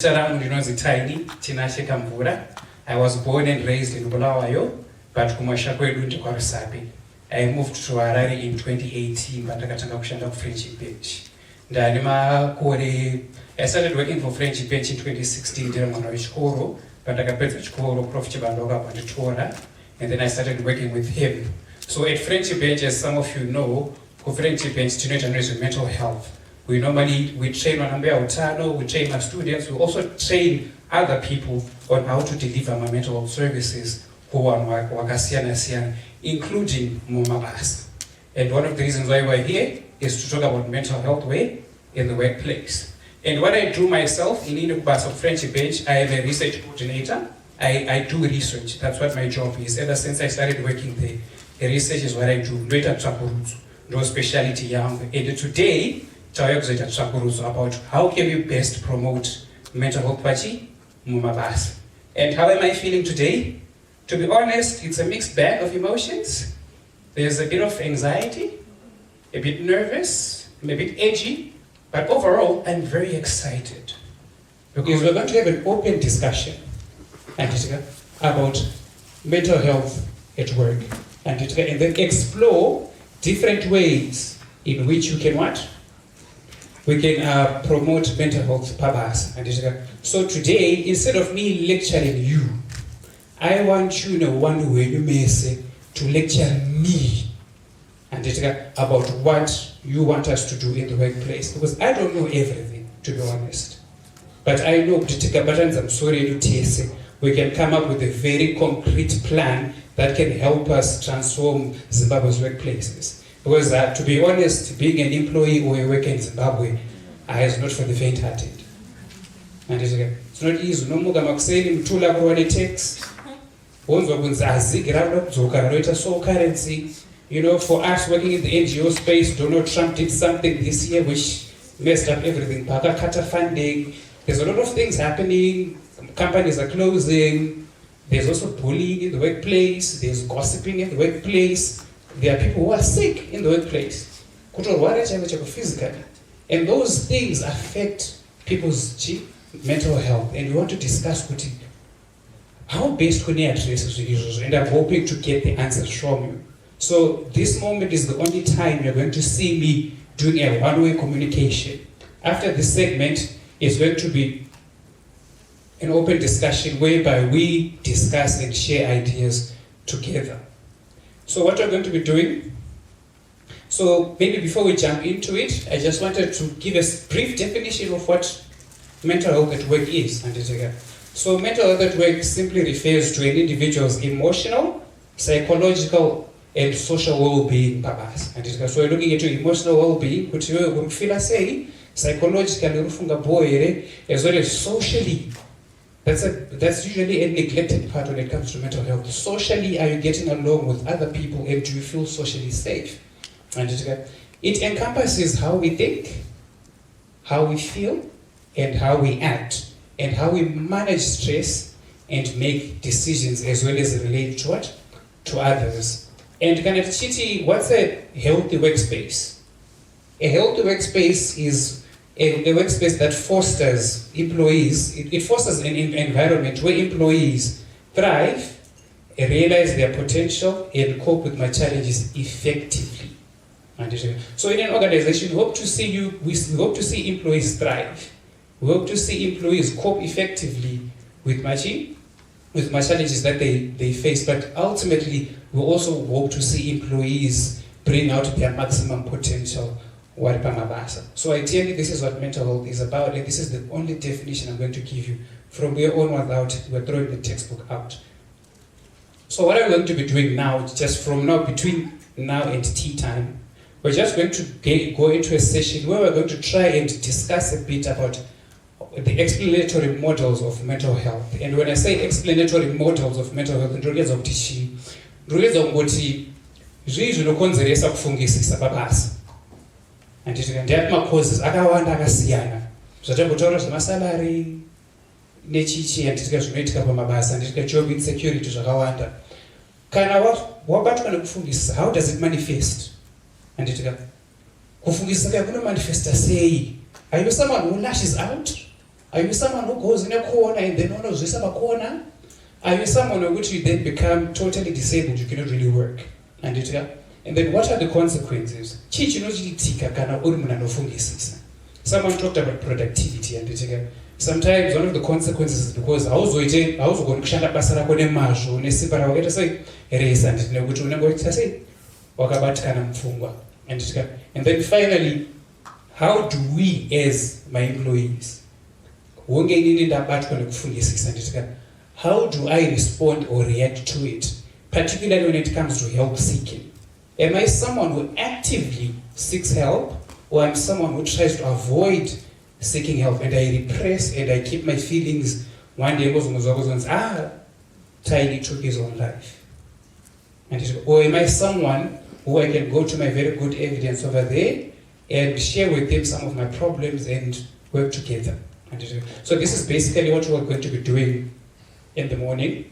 Tiny Tinashe Kamvura. I was born and raised in Bulawayo, but kumashakwedu ndikwarusapi. I moved to Harare in 2018, but ndakatanga kushanda ku Friendship Bench. I started working for Friendship Bench in 2016 ndiri mwana wechikoro, but ndakapedza chikoro Prof Chibandoka akanditora, and then I started working with him. So at Friendship Bench, as some of you know, ku Friendship Bench tinoita with mental health. We train on Utano, we train our students, we also train other people on how to deliver my mental health services who are wakasiyana, including Mumabas. And one of the reasons why we're here is to talk about mental health in the workplace. And what I do myself in Inukubas of Friendship Bench, I am a research coordinator. I do research, that's what my job is. Ever since I started working there, research is what I do. No speciality young. And today, about how can we best promote mental health party Mumabas. And how am I feeling today? To be honest, it's a mixed bag of emotions. There's a bit of anxiety, a bit nervous, I'm a bit edgy, but overall, I'm very excited. Because we're going to have an open discussion about mental health at work, and then explore different ways in which you can we can promote mental health purpose. So today, instead of me lecturing you, I want you one way to lecture me about what you want us to do in the workplace. Because I don't know everything, to be honest. But I know we can come up with a very concrete plan that can help us transform Zimbabwe's workplaces. Because to be honest, being an employee or a worker in Zimbabwe is not for the faint-hearted. And it's not easy. No more than tax. So currency. You know, for us working in the NGO space, Donald Trump did something this year which messed up everything. Kata funding. There's a lot of things happening. Companies are closing. There's also bullying in the workplace. There's gossiping in the workplace. There are people who are sick in the workplace. Physically. And those things affect people's mental health. And we want to discuss how best can we address these issues. And I'm hoping to get the answers from you. So this moment is the only time you're going to see me doing a one-way communication. After this segment, it's going to be an open discussion whereby we discuss and share ideas together. So what we're going to be doing, so maybe before we jump into it, I just wanted to give a brief definition of what mental health at work is. So mental health at work simply refers to an individual's emotional, psychological, and social well-being purpose. So we're looking into emotional well-being, which we feel psychologically, as well as socially. That's usually a neglected part when it comes to mental health. Socially, are you getting along with other people, and do you feel socially safe? And it encompasses how we think, how we feel, and how we act, and how we manage stress and make decisions, as well as relate to others. And what's a healthy workspace? A healthy workspace is a workspace that fosters employees. It fosters an environment where employees thrive, realize their potential, and cope with my challenges effectively. So in an organization, we hope to see employees thrive. We hope to see employees cope effectively with my challenges that they face. But ultimately, we also hope to see employees bring out their maximum potential. So ideally, this is what mental health is about, and this is the only definition I'm going to give you. From here onward, we're throwing the textbook out. So what I'm going to be doing now, just from now, between now and tea time, we're just going to go into a session where we're going to try and discuss a bit about the explanatory models of mental health. And when I say explanatory models of mental health, and there are causes akawanda akasiyana zvatambotaura zvemasalari nechichi anditika zvinoitika pamabasa anditika job insecurity zvakawanda. Kana wabatwa nekufungisisa, how does it manifest? Anditika kufungisisa kuno manifesta sei? Are you someone who lashes out? Are you someone who goes in a corner and then knows a corner? Are you someone on which you then become totally disabled, you cannot really work? And then what are the consequences? Someone talked about productivity and sometimes one of the consequences is because I was going to shut up and then finally, how do we as my employees, how do I respond or react to it, particularly when it comes to help seeking? Am I someone who actively seeks help, or am I someone who tries to avoid seeking help and I repress and I keep my feelings one day Tiny took his own life? Or am I someone who I can go to my very good evidence over there and share with them some of my problems and work together? So this is basically what we're going to be doing in the morning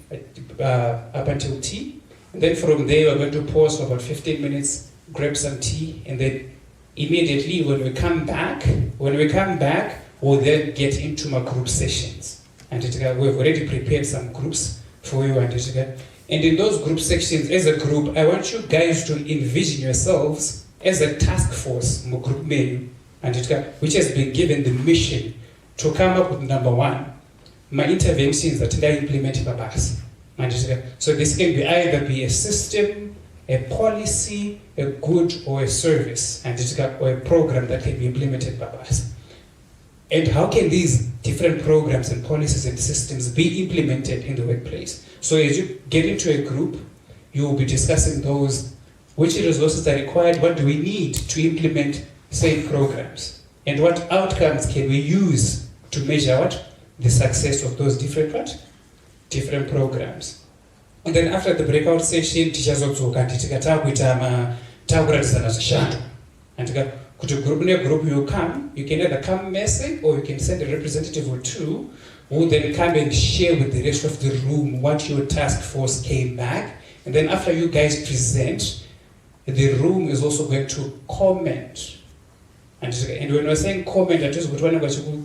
up until tea. And then from there we're going to pause for about 15 minutes, grab some tea, and then immediately when we come back, we'll then get into my group sessions. And we've already prepared some groups for you. And in those group sections, as a group, I want you guys to envision yourselves as a task force, group menu, which has been given the mission to come up with number one, my interventions that I implement by us. So this can either be a system, a policy, a good, or a service, or a program that can be implemented by us. And how can these different programs and policies and systems be implemented in the workplace? So as you get into a group, you will be discussing those, which resources are required, what do we need to implement safe programs, and what outcomes can we use to measure the success of those different programs. And then after the breakout session, teachers also can group you come, you can either come messy or you can send a representative or two who then come and share with the rest of the room what your task force came back. And then after you guys present, the room is also going to comment. And when we're saying comment, that is what one of us will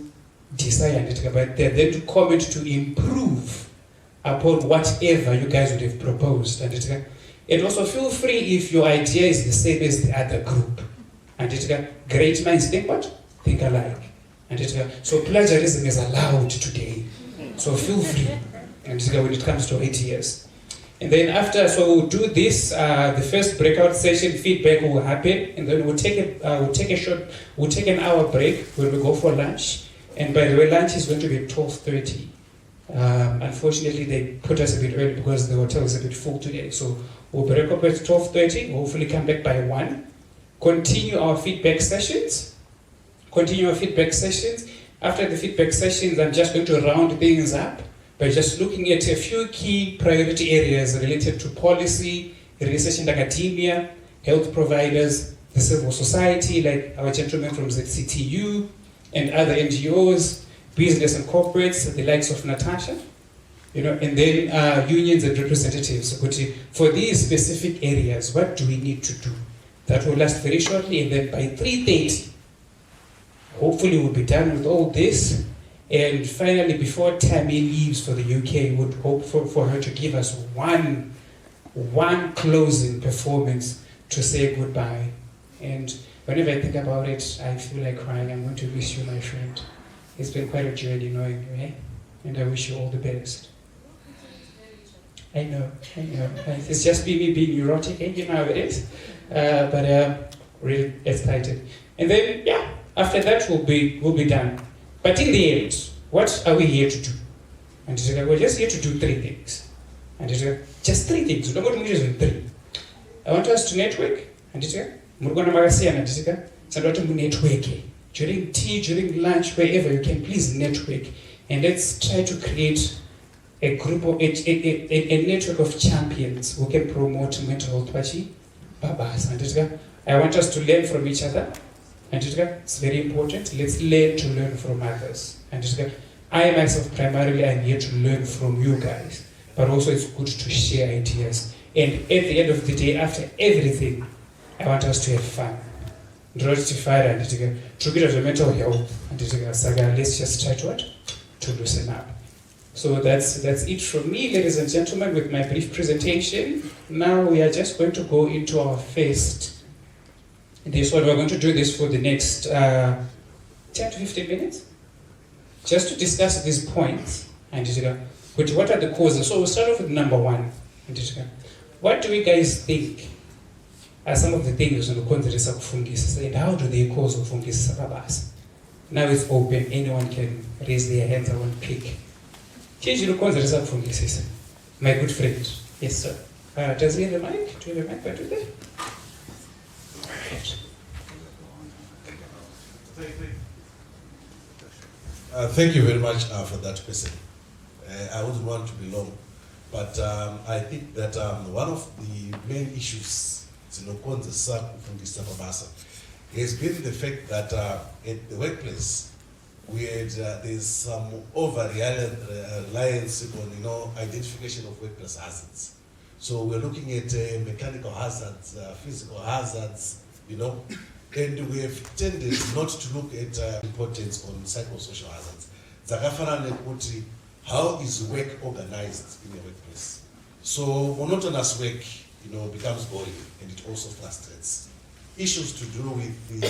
decide, but they're there to comment to improve upon whatever you guys would have proposed. And also feel free if your idea is the same as the other group. And great minds think what? Think alike. And so plagiarism is allowed today. So feel free. And when it comes to ideas. And then after, so we'll do this, the first breakout session, feedback will happen, and then we'll take an hour break when we go for lunch. And by the way, lunch is going to be at 12:30. Unfortunately, they put us a bit early because the hotel is a bit full today. So we'll break up at 12:30, we'll hopefully come back by 1. Continue our feedback sessions. After the feedback sessions, I'm just going to round things up by just looking at a few key priority areas related to policy, research and academia, health providers, the civil society, like our gentleman from ZCTU, and other NGOs, business and corporates, the likes of Natasha, and then unions and representatives. But for these specific areas, what do we need to do? That will last very shortly, and then by 3:30, hopefully we'll be done with all this. And finally, before Tammy leaves for the UK, would hope for her to give us one closing performance to say goodbye. And whenever I think about it, I feel like crying. I'm going to miss you, my friend. It's been quite a journey knowing you, eh? And I wish you all the best. I know. It's just me being neurotic, eh? You know how it is. But really excited. And then, after that we'll be done. But in the end, what are we here to do? And we're just here to do 3 things. And just 3 things. We don't want to do 3. I want us to network. And network. During tea, during lunch, wherever you can, please network. And let's try to create a group of a network of champions who can promote mental health babas. And I want us to learn from each other. And it's very important. Let's learn to learn from others. And I myself primarily am here to learn from you guys, but also it's good to share ideas. And at the end of the day, after everything, I want us to have fun. Let's just try to to loosen up. So that's it from me, ladies and gentlemen, with my brief presentation. Now we are just going to go into our first. This one, we're going to do this for the next 10 to 15 minutes, just to discuss these points. And what are the causes? So we'll start off with number one. What do you guys think are some of the things on the konzeresa kufungisa, and how do they cause kufungisa sababasa? Now it's open, anyone can raise their hands, I want to pick. My good friend. Yes, sir. Does he have a mic? Do you have a mic? Right there? Thank you very much for that question. I wouldn't want to be long, but I think that one of the main issues has been the fact that at the workplace, there's some over-reliance on identification of workplace hazards. So we're looking at mechanical hazards, physical hazards, and we have tended not to look at importance on psychosocial hazards. How is work organized in a workplace? So monotonous work, becomes boring, and it also frustrates. Issues to do with the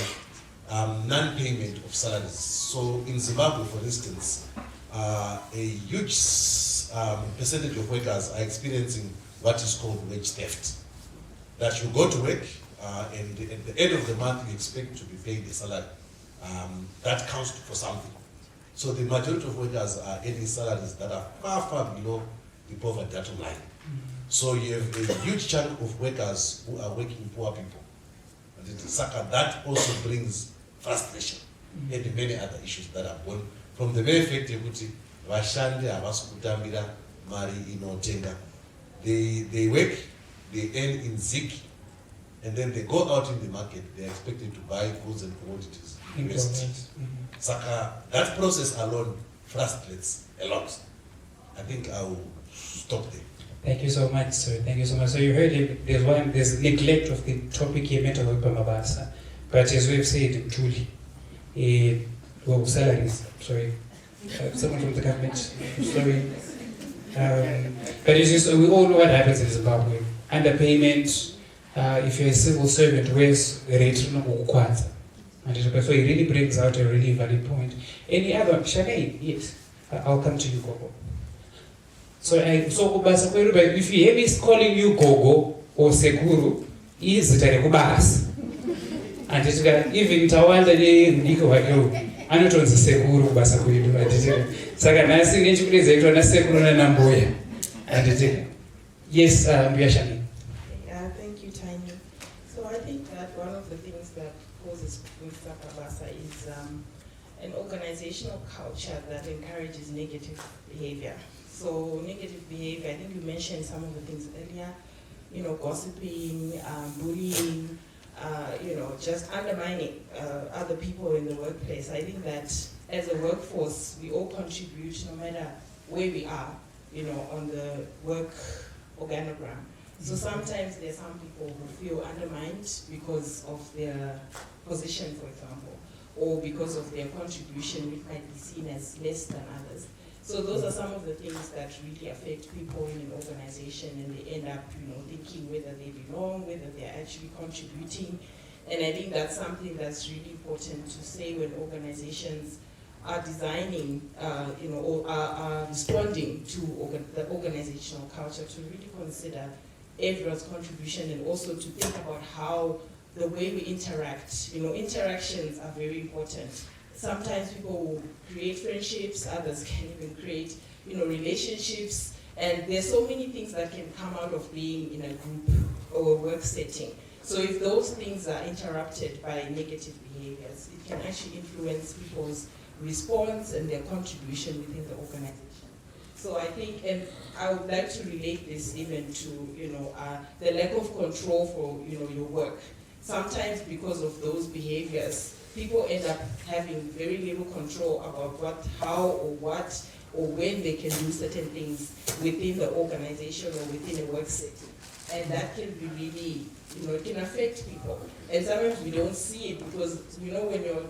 non-payment of salaries. So in Zimbabwe, for instance, a huge percentage of workers are experiencing what is called wage theft. That you go to work and at the end of the month you expect to be paid a salary. That counts for something. So the majority of workers are earning salaries that are far, far below the poverty line. So you have a huge chunk of workers who are working poor people. And that also brings frustration and many other issues that are born from the very fact that vashandi havasi kutambira mari inotenga. They work, they earn in zik, and then they go out in the market, they are expected to buy goods and commodities. Saka, that process alone frustrates a lot. I think I will stop there. Thank you so much, sir. Thank you so much. So you heard him, there's neglect of the topic here, mental health Mabasa. But as we've said, truly, salaries, sorry. Someone from the government, sorry. But it's just, we all know what happens in Zimbabwe. Underpayment, if you're a civil servant, where's the rate? So it really brings out a really valid point. Any other? Shanae, yes. I'll come to you, Gogo. So if you hear me calling you Gogo or Sekuru, is it a Kubas? And it's even Tawanda, I don't Sekuru Basa Kuidu. Saka Nasi Ninja Sekuru Namboya. And yes, we are Shani. Thank you, Tanya. So I think that one of the things that causes Sakabasa is an organizational culture that encourages negative behavior. So negative behavior, I think you mentioned some of the things earlier, gossiping, bullying, just undermining other people in the workplace. I think that as a workforce, we all contribute no matter where we are, on the work organogram. So sometimes there's some people who feel undermined because of their position, for example, or because of their contribution, which might be seen as less than others. So those are some of the things that really affect people in an organization, and they end up, thinking whether they belong, whether they're actually contributing. And I think that's something that's really important to say when organizations are designing, or are responding to the organizational culture, to really consider everyone's contribution, and also to think about how the way we interact, interactions are very important. Sometimes people will create friendships, others can even create, relationships, and there's so many things that can come out of being in a group or a work setting. So if those things are interrupted by negative behaviors, it can actually influence people's response and their contribution within the organization. So I think, and I would like to relate this even to, the lack of control for, your work. Sometimes because of those behaviors, people end up having very little control about what, how, or what, or when they can do certain things within the organization or within a work setting. And that can be really, it can affect people. And sometimes we don't see it because, when you're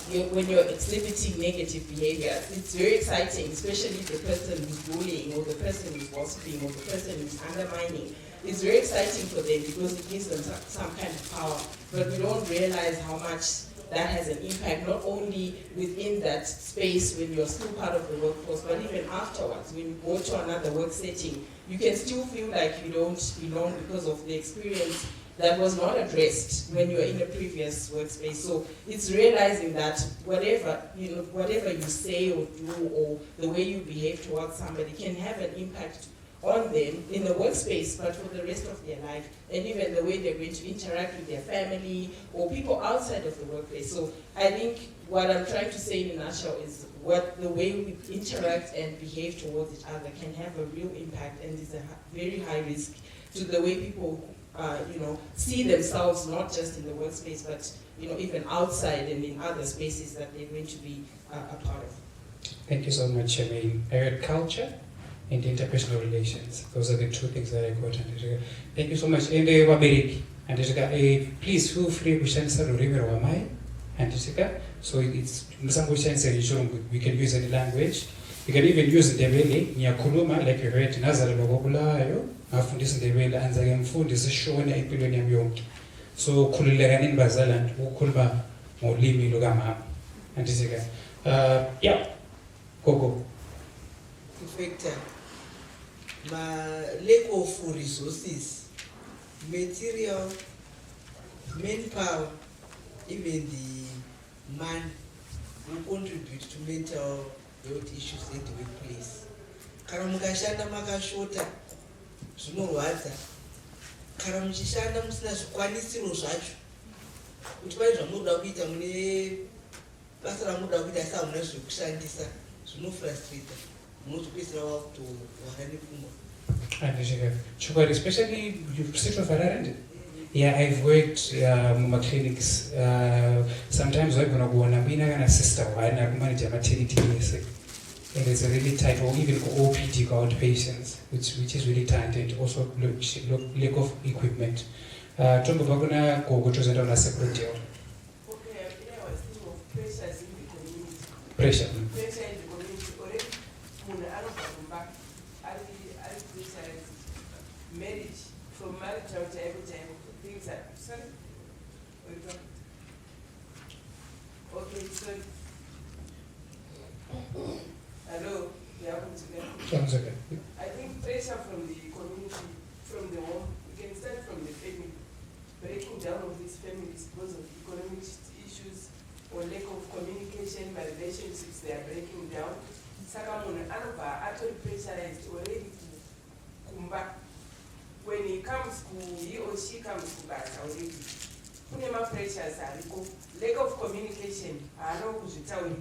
when you're exhibiting negative behavior, it's very exciting, especially the person who's bullying or the person who's gossiping or the person who's undermining. It's very exciting for them because it gives them some kind of power, but we don't realize how much that has an impact, not only within that space when you're still part of the workforce, but even afterwards, when you go to another work setting, you can still feel like you don't belong because of the experience that was not addressed when you were in a previous workspace. So it's realizing that whatever you say or do or the way you behave towards somebody can have an impact on them in the workspace, but for the rest of their life, and even the way they're going to interact with their family or people outside of the workplace. So I think what I'm trying to say in a nutshell is what the way we interact and behave towards each other can have a real impact, and is a very high risk to the way people see themselves, not just in the workspace, but even outside and in other spaces that they're going to be a part of. Thank you so much, Charmaine. I heard culture and interpersonal relations. Those are the two things that I got. Thank you so much. And Waberiki, and please feel free to share some of the so it's we can use any language. You can even use Ndebele, Nyakuluma, like you heard, Nazar Logobulayo, Afundis Ndebele, and Zagam food is shown in Pilonium Yonki. So Kulilagan in Bazaland, Ukulba, Molimi Lugama, and Jessica. Yeah, Coco. In fact, my lack of resources, material, manpower, even the man who contribute to mental health issues at the workplace. Kana mukashanda makashota zvinorwadza. Kana muchishanda musina zvikwanisiro zvacho. Kuti pai zvamunoda kuita mune basa ramunoda kuita asi hamuna zvekushandisa zvinofrustrata. Munotopedzisira wakutorwara nepfungwa. Especially you sit with around. Yeah, I've worked in clinics. Sometimes I'm going to go and I'm going to sister and I manage a maternity leave. And it's a really tight, or even for OPD outpatients, which is really tight, and also lack of equipment. Tombo baguna go to the separate deal. Okay, I was thinking of pressures in the community. Pressure. Pressure in the community. Already, I don't come back. I'll marriage, from marriage out to every time. Things are sorry. Okay, so hello, yeah, Okay. I think pressure from the community, from the home, we can start from the family, breaking down of these families because of economic issues or lack of communication, my relationships they are breaking down. Sakamun Anova actually pressurized already to come back. When he comes to, he or she comes to back already. Kunema pressures are lack of communication. I know who should tell you.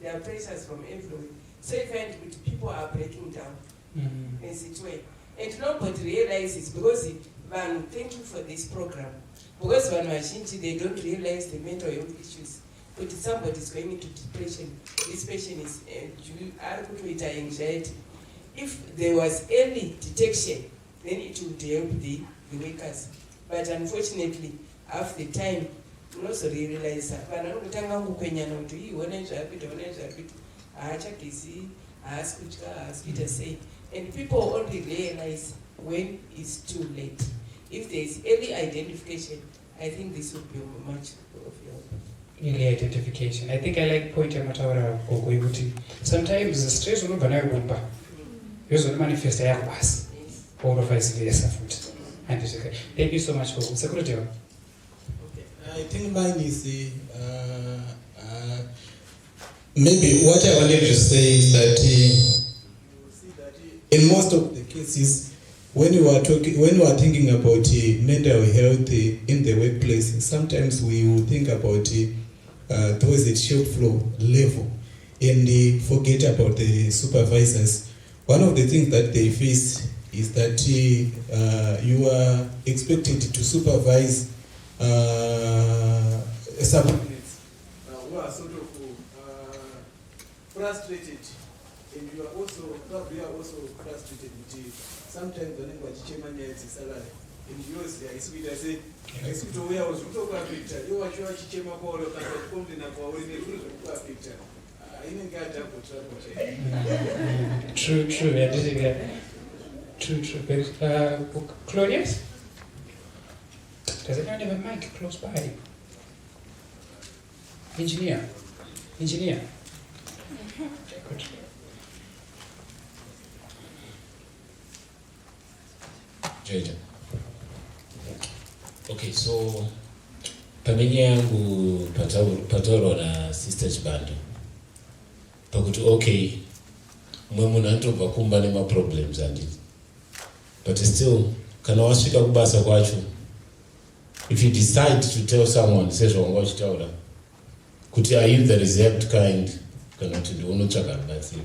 There are pressures from everywhere. So you find with people are breaking down in such way. And nobody realizes because thank you for this program. Because when they don't realize the mental health issues. But somebody is going into depression. This patient is with anxiety. If there was early detection, then it would help the workers. But unfortunately, after the time, you also realize that and people only realize when it's too late. If there is early identification, I think this would be much of help. Early identification. I think I like point Matawara Gogoibuti. Sometimes the stress will not be usually manifest as or vice versa. Thank you so much for security. Okay. I think mine is maybe what I wanted to say is that you see that in most of the cases, when you are thinking about mental health in the workplace, sometimes we will think about those at shop floor level and forget about the supervisors. One of the things that they face is that you are expected to supervise subordinates who are sort of frustrated, and you are also frustrated with sometimes when you are salary in yours, I see it, I say, I see to where I was looking at picture. You watch your chichema call or something like what we look at picture. I didn't get that for trouble. True, I didn't get true. Claudius? Does anyone have a mic close by? Engineer? Good. Georgia. Okay, so familia yangu patoro na sister chibando. Pakuti okay, mwe munatobva kumba nema problems andi. But still, kana wasvika kubasa kwacho, if you decide to tell someone, says wangachitaura, kuti are you the reserved kind, kana kuti unotsvaka rubatsiro.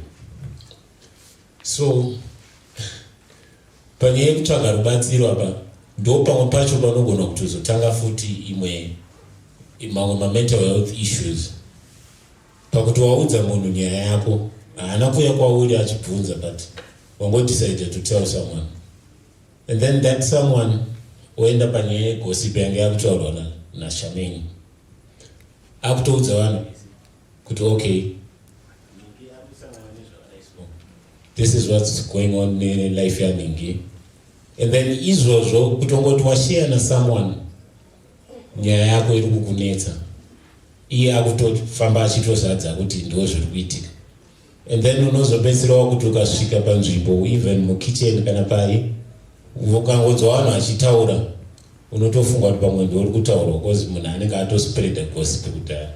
So panyaya yekutsvaga rubatsiro apa ndo pamwe pacho panogona kutozotanga futi mamwe ma-mental health issues. Pakuti waudza munhu nyaya yako haana kuuya kwauri achibvunza, but wangodecided to tell someone, and then that someone oenda panyaya yegosipi yange yakutaurwa naShameni akutoudza vanhu kuti okay, this is what's going on in life yaNingi. And then izvozvo kutongoti washare na someone nyaya yako iri kukunetsa, iye akutofamba achitozadza kuti ndo zviri kuitika, and then unozopedzisira kuti ukasvika panzvimbo even mukitchen kana pai ukangonzwa vanhu achitaura unotofunga kuti pamwe ndo uri kutaurwa because munhu anenge atospreada gossip kudhara.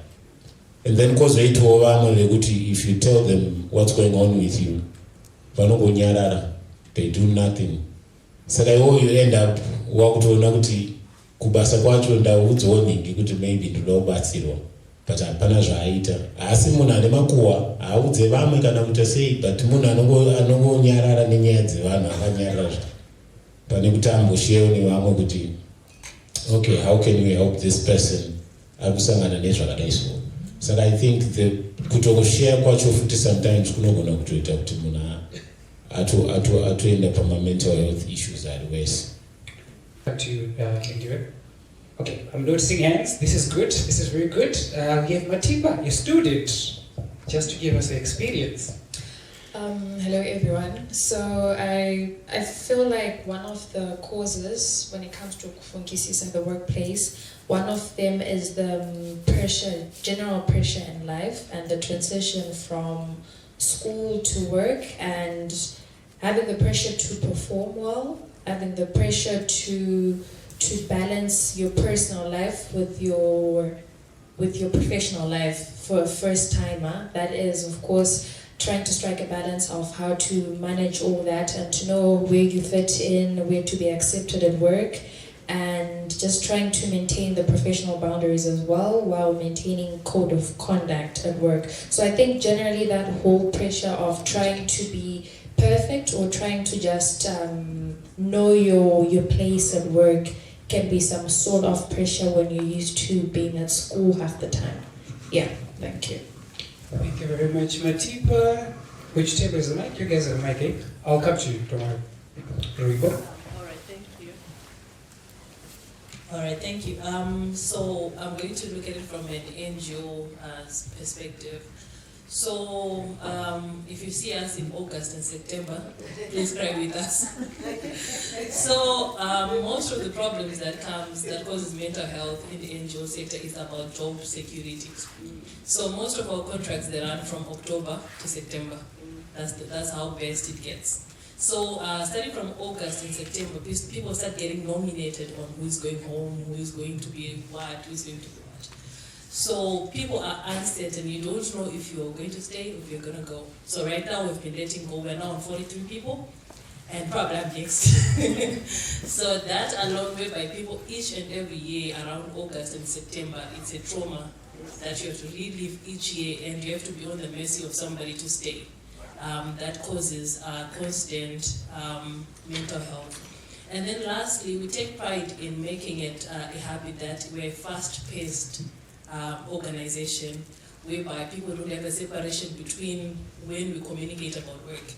And then kwozoitawo vamwe vekuti if you tell them what's going on with you vanongonyarara, they do nothing. Saka iwo you end up wakutoona kuti kubasa kwacho ndaudzawo Ningi kuti maybe ndoda kubatsirwa, but hapana zvaaita. Asi munhu ane makuhwa haaudze vamwe kana kuti sei, but munhu anongonyarara nenyaya dzevanhu akanyarara zva, pane kuti amboshewo nevamwe kuti okay, how can we help this person akusangana nezvakadai so. Saka I think kutokushare kwacho futi sometimes kunogona kutoita kuti munhu atoenda pama-mental health issues are worse. Back to you, Indira. Okay, I'm noticing hands. This is good. This is very good. We have Matiba, your student, just to give us the experience. Hello everyone. So I feel like one of the causes when it comes to kufungisis in the workplace, one of them is the pressure, general pressure in life, and the transition from school to work, and having the pressure to perform well, having the pressure to balance your personal life with your professional life. For a first timer, that is of course trying to strike a balance of how to manage all that and to know where you fit in, where to be accepted at work, and just trying to maintain the professional boundaries as well while maintaining code of conduct at work. So I think generally that whole pressure of trying to be perfect or trying to just know your place at work can be some sort of pressure when you're used to being at school half the time. Yeah, thank you. Thank you very much, Matiba. Which table is the mic? You guys have the mic, eh? I'll come to you, don't worry. Here we go. All right, thank you. All right, thank you. So I'm going to look at it from an NGO perspective. So if you see us in August and September, please cry with us. So most of the problems that causes mental health in the NGO sector is about job security. So most of our contracts, they run from October to September. That's how best it gets. So starting from August and September, people start getting nominated on who's going home, who's going to be what, who's going to be what. So people are uncertain. You don't know if you're going to stay or if you're going to go. So right now we've been letting go. We're now on 43 people, and probably I'm next. So that alone, whereby people each and every year around August and September, it's a trauma that you have to relive each year, and you have to be on the mercy of somebody to stay. That causes constant mental health. And then lastly, we take pride in making it a habit that we're a fast-paced organization, whereby people don't have a separation between when we communicate about work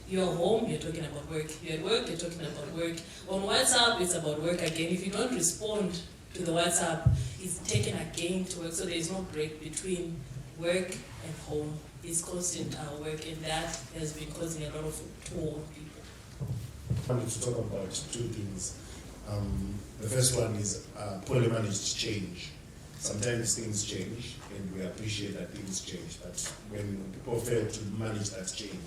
You're home, you're talking about work. You're at work, you're talking about work. On WhatsApp, it's about work again. If you don't respond to the WhatsApp, it's taken again to work. So there's no break between work and home. It's constant work, and that has been causing a lot of toll on people. I wanted to talk about two things. The first one is poorly managed change. Sometimes things change, and we appreciate that things change, but when people fail to manage that change,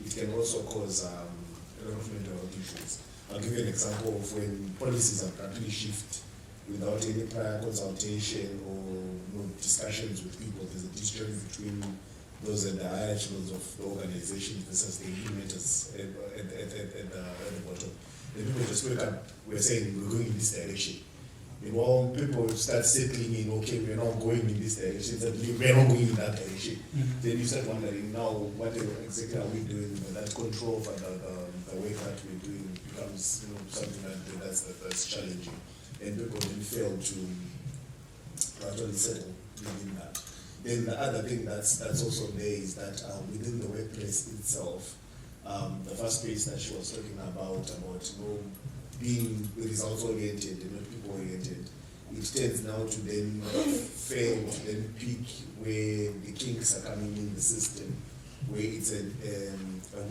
it can also cause a lot of mental health issues. I'll give you an example of when policies abruptly shift without any prior consultation or discussions with people. There's a disjoint between those at the higher echelons of the organization versus the implementers at the bottom. The people just wake up, we're saying we're going in this direction. Meanwhile, people start settling in, okay, we're not going in this direction, suddenly we're not going in that direction. Then you start wondering, now, what exactly are we doing? That control over the work that we're doing becomes something that's challenging. And people then fail to actually settle within that. Then the other thing that's also there is that within the workplace itself, the first piece that she was talking about being results oriented and not people oriented, it tends now to then fail to then pick where the kinks are coming in the system, where it's a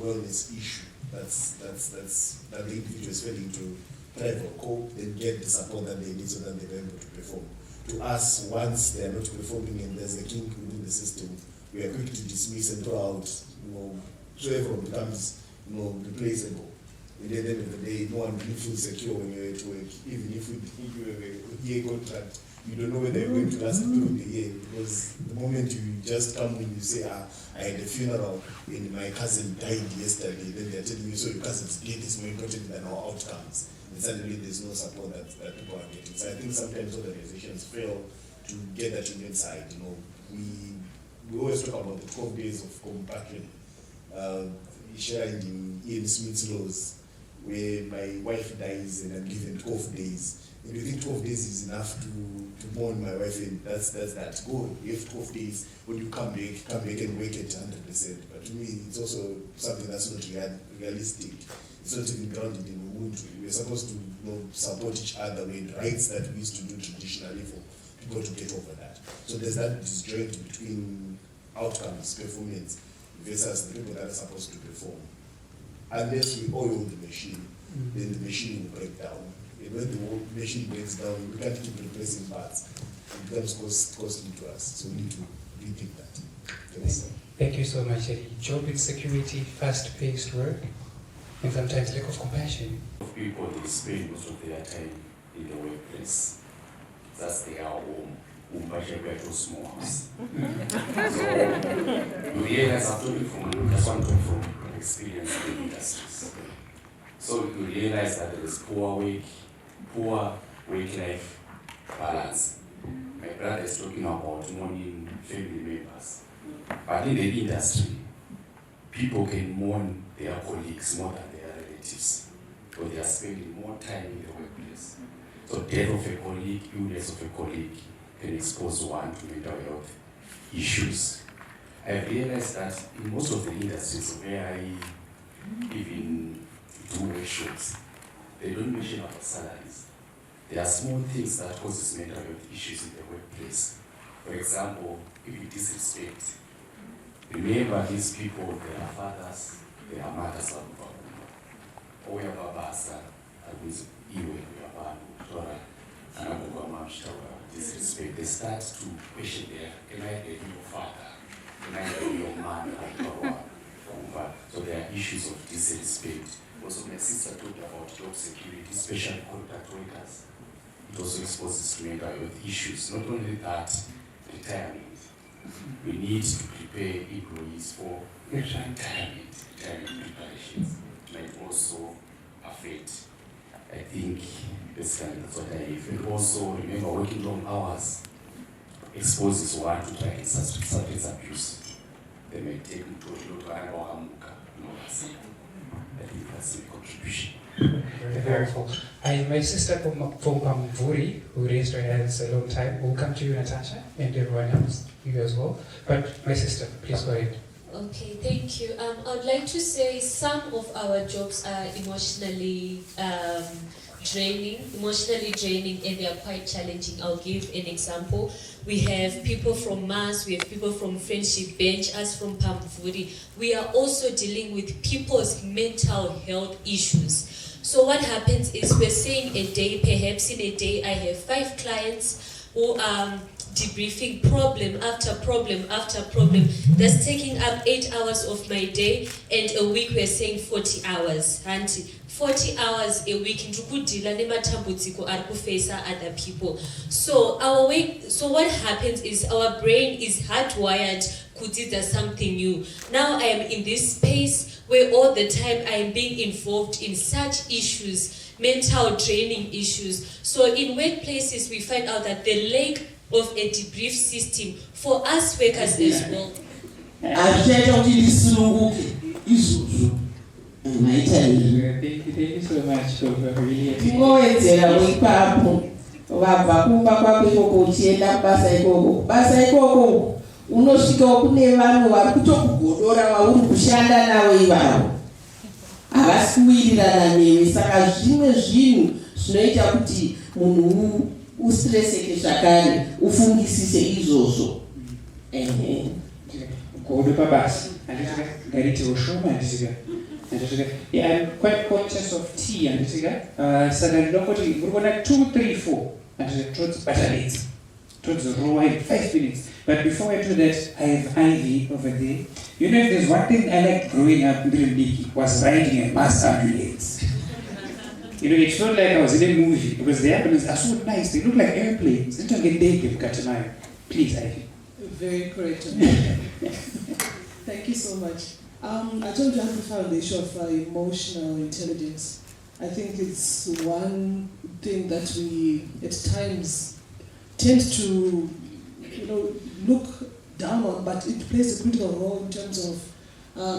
wellness issue that the individual is failing to thrive or cope, then get the support that they need so that they're able to perform. To us, once they are not performing and there's a kink within the system, we are quick to dismiss and throw out, so everyone becomes, replaceable. And at the end of the day, no one really feels secure when you're at work. Even if you have a year contract, you don't know whether you're going to last through the year, because the moment you just come in, you say, I had a funeral and my cousin died yesterday, then they're telling you, so your cousin's death is more important than our outcomes. And suddenly there's no support that people are getting. So I think sometimes organizations fail to get that human side. We always talk about the 12 days of compassion, sharing in Ian Smith's laws, where my wife dies and I'm given 12 days. And you think 12 days is enough to mourn my wife, and that's that. Go, you have 12 days. When you come back and work at 100%. But to me, it's also something that's not realistic. It's not even grounded in Ubuntu. We're supposed to support each other with rights that we used to do traditionally for people to get over that. So there's that disjoint between outcomes, performance, versus the people that are supposed to perform. Unless we oil the machine, then the machine will break down. And when the machine breaks down, we can't keep replacing parts. It becomes costly to us. So we need to rethink that. Yes. Thank you so much, Eddie. Job insecurity, fast-paced work, and sometimes lack of compassion. People, they spend most of their time in the workplace. That's their home. Small house. So you realize from experience in the industries. So you realize that there is poor work-life balance. My brother is talking about mourning family members. But in the industry, people can mourn their colleagues more than their relatives. So they are spending more time in the workplace. So death of a colleague, illness of a colleague can expose one to mental health issues. I've realized that in most of the industries where I even do workshops, they don't mention about salaries. There are small things that causes mental health issues in the workplace. For example, if you disrespect, remember these people, they are fathers, they are mothers of Oya Babasa, Iwe, disrespect. They start to question there, can I be your father? Can I be your man? So there are issues of disrespect. Also, my sister talked about job security, especially contract workers. It also exposes to mental health issues. Not only that, retirement. We need to prepare employees for retirement preparations. It might also affect, I think, basically that's what I have. And also, remember, working long hours exposes one to drug and substance abuse. They may take them to a lot of I think that's a contribution. Very helpful. My sister from Vuri, who raised her hands a long time, will come to you, Natasha, and everyone else, you as well. But my sister, please go ahead. Okay, thank you. I would like to say some of our jobs are emotionally draining, and they are quite challenging. I'll give an example. We have people from Mars, we have people from Friendship Bench, us from Pamvuri. We are also dealing with people's mental health issues. So what happens is we're saying a day, perhaps in a day, I have 5 clients who are debriefing problem after problem after problem. That's taking up 8 hours of my day, and a week we're saying 40 hours. And 40 hours a week ndikudila nematambudziko ari kufesa other people. So what happens is our brain is hardwired kudzidza something new. Now I am in this space where all the time I am being involved in such issues, mental draining issues. So in workplaces we find out that the lack of a debrief system for us workers as well. Thank you so much for really unosvika kune vanhu vari kutokugodora vauri kushanda navo ivavo havasi kuwirirana newe, saka zvimwe zvinhu zvinoita kuti munhu ustreseke zvakare ufungisise izvozvo. godo pabasa ndaritiwo shoma ndisika. Yeah, I'm quite conscious of tea andisika. Saka ndinongoti uri kuona 2, 3, 4 andisika towards battalions. Towards the row, I have 5 minutes. But before I do that, I have Ivy over there. You know, if there's one thing I liked growing up in Rindiki was riding a mass ambulance. You know, it felt like I was in a movie because the ambulances are so nice. They look like airplanes. They don't get naked, Katamayo. Please, Ivy. Very correct. Thank you so much. I told you I have the foundation of emotional intelligence. I think it's one thing that we, at times, tend to, look down on, but it plays a critical role in terms of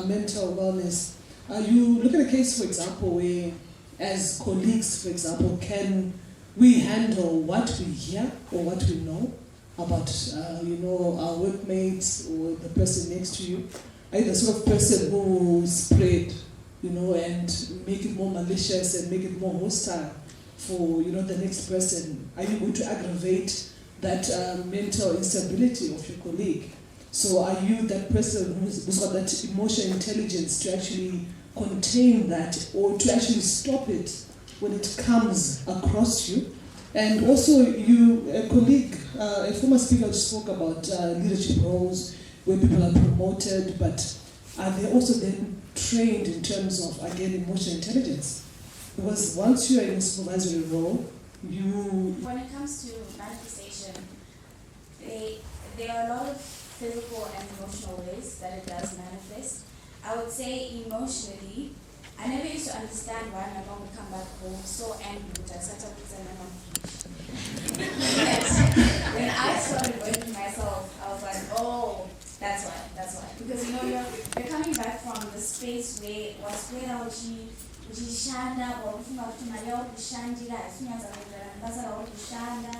mental wellness. You look at a case, for example, where, as colleagues, for example, can we handle what we hear or what we know about, our workmates or the person next to you? Are you the sort of person who spread, and make it more malicious and make it more hostile for, the next person? Are you going to aggravate that mental instability of your colleague? So are you that person who's got that emotional intelligence to actually contain that or to actually stop it when it comes across you? And also a colleague, a former speaker spoke about leadership roles where people are promoted, but are they also then trained in terms of, again, emotional intelligence? Because once you are in a supervisory role, When it comes to manifestation, there are a lot of physical and emotional ways that it does manifest. I would say emotionally, I never used to understand why my mom would come back home so angry with her setup and my mom. When I started working myself, I was like, oh, that's why. Because you're coming back from the space where waswera uchishanda wakufuna kuti mari yauri kushandira haisinyatsa kuenderana nebasa rauri kushanda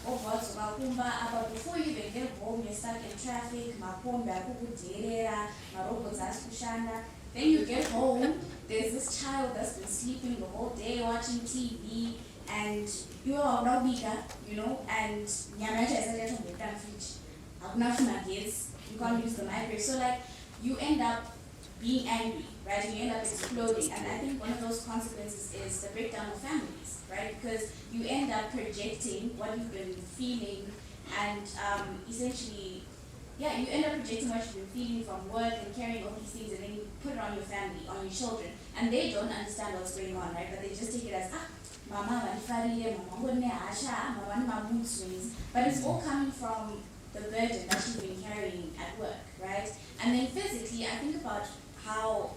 obva wadzoka apa before you even get home you're stuck in traffic, makombi akukudherera, marobhots asi kushanda. Then you get home, there's this child that's been sleeping the whole day watching TV, and you are now bigger, and nyama yacho haisati yatomboita mufriji, hakuna funagets, you can't use the microwave. So you end up being angry, right? And you end up exploding. And I think one of those consequences is the breakdown of families, right? Because you end up projecting what you've been feeling, and essentially, you end up projecting what you've been feeling from work and carrying all these things, and then you put it on your family, on your children, and they don't understand what's going on, right? But they just take it as, mama vanifarire, mama ngone hasha, mama ni ma mood swings. But it's all coming from the burden that you've been carrying at work, right? And then physically, I think about how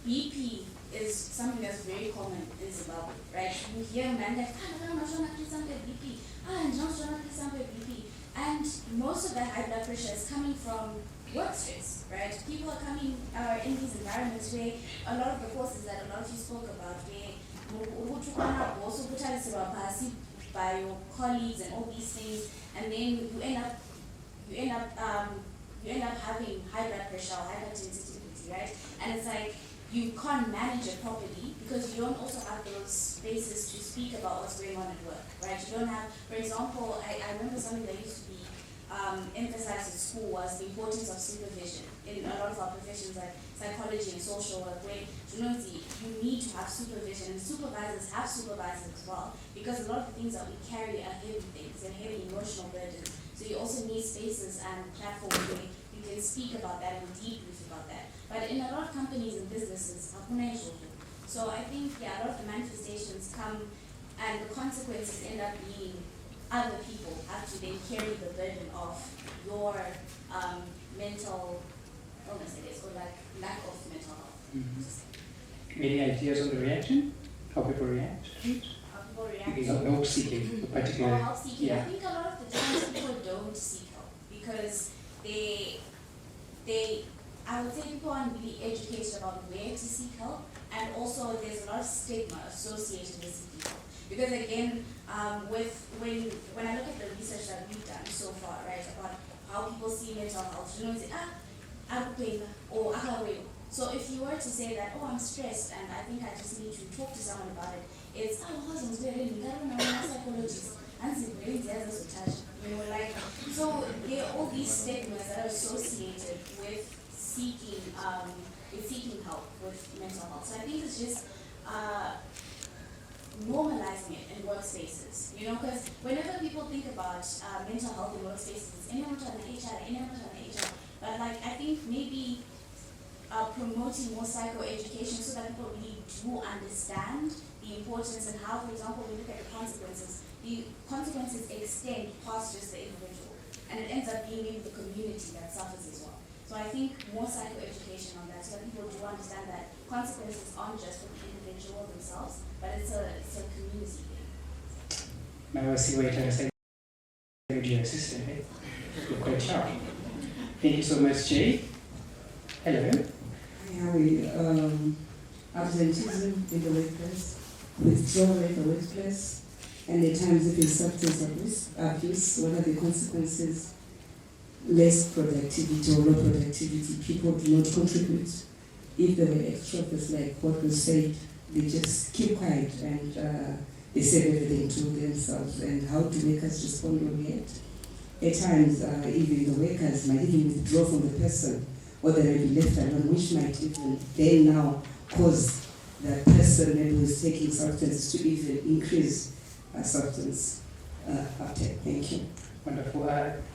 BP is something that's very common in Zimbabwe, right? You hear men like, I'm not sure BP, I'm not sure BP. And most of that high blood pressure is coming from work stress, right? People are in these environments where a lot of the courses that a lot of you spoke about, where also put by your colleagues and all these things, and then you end up you end up having high blood pressure or hypersensitivity, right? And it's like, you can't manage it properly because you don't also have those spaces to speak about what's going on at work, right? You don't have, for example, I remember something that used to be emphasized at school was the importance of supervision in a lot of our professions like psychology and social work, where you need to have supervision, and supervisors have supervisors as well, because a lot of the things that we carry are heavy things and heavy emotional burdens. So you also need spaces and platforms where you can speak about that and debrief about that. But in a lot of companies and businesses, so I think, yeah, a lot of the manifestations come and the consequences end up being other people have to then carry the burden of your mental illness, I guess, or like lack of mental health. Any ideas on the reaction? How people react to it? How people react You know, help seeking, particularly. Help seeking. Yeah. I think a lot of the times people don't seek help because they I would say people aren't really educated about where to seek help, and also there's a lot of stigma associated with seeking help. Because again, when I look at the research that we've done so far, right, about how people see mental health, say, I'm pain or so if you were to say that, oh, I'm stressed and I think I just need to talk to someone about it, it's psychologist. Like, so there are all these stigmas that are associated with seeking help with mental health. So I think it's just normalizing it in workspaces, because whenever people think about mental health in workspaces, anyone on HR, but like I think maybe promoting more psychoeducation so that people really do understand the importance and how, for example, we look at the consequences extend past just the individual, and it ends up being maybe the community that suffers as well. So I think more psychoeducation on that so that people do understand that consequences aren't just for the individual themselves, but it's a community thing. Now I see why you're saying your assistant, eh? You're quite sharp. Thank you so much, Jay. Hello. Absenteeism in the workplace, withdrawal in the workplace, and at times even substance abuse, what are the consequences? Less productivity or low productivity, people do not contribute. If there were extroverts like what was said, they just keep quiet and they say everything to themselves. And how do workers respond or react? At times, even the workers might even withdraw from the person, or they may be left alone, which might even then now cause that person maybe who's taking substances to even increase substance uptake. Thank you. Wonderful.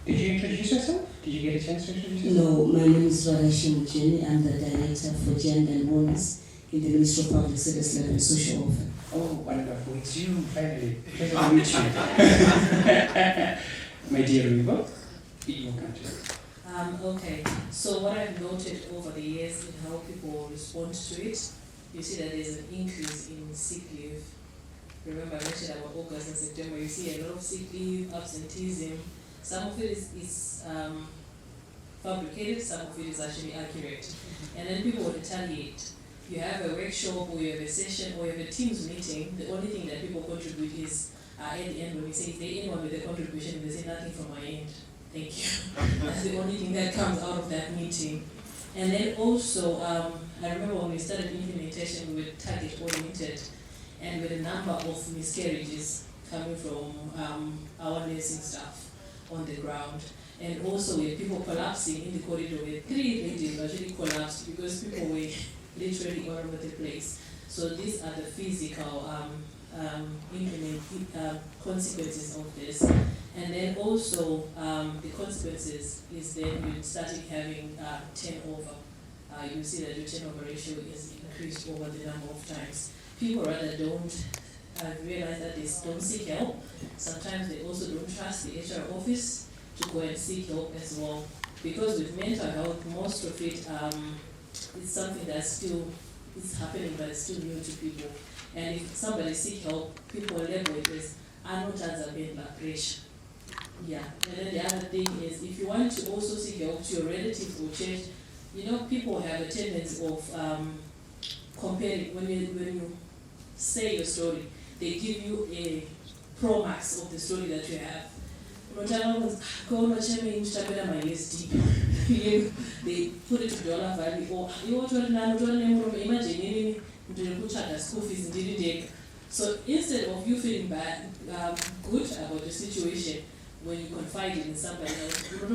Did you introduce yourself? Did you get a chance to introduce yourself? No, my name is Radhashin Jenny. I'm the Director for Gender and Wellness in the Ministry of Public Service Level and Social Welfare. Oh, wonderful. It's you, finally. Pleasure to meet you. My dear Riva, you can Okay, so what I've noted over the years in how people respond to it, you see that there's an increase in sick leave. Remember I mentioned about August and September, you see a lot of sick leave, absenteeism. Some of it is fabricated, some of it is actually accurate. And then people will retaliate. You have a workshop or you have a session or you have a Teams meeting, the only thing that people contribute is at the end when we say, is there anyone with a contribution? They say nothing from my end. Thank you. That's the only thing that comes out of that meeting. And then also, I remember when we started implementation, we were target oriented, and with a number of miscarriages coming from our nursing staff on the ground. And also with people collapsing in the corridor, where 3 ladies actually collapsed because people were literally all over the place. So these are the physical consequences of this. And then also the consequences is then you started having turnover. You see that your turnover ratio is increased over the number of times. People rather don't realize that they don't seek help. Sometimes they also don't trust the HR office to go and seek help as well. Because with mental health, most of it is something that's still is happening, but it's still new to people. And if somebody seek help, people label it as blood pressure. Yeah, and then the other thing is, if you want to also seek help to your relatives or church, people have a tendency of comparing. When you say your story, they give you a pro max of the story that you have. They put it to dollar value, or imagine school fees. So instead of you feeling bad, good about the situation, when you confide in somebody else, you not,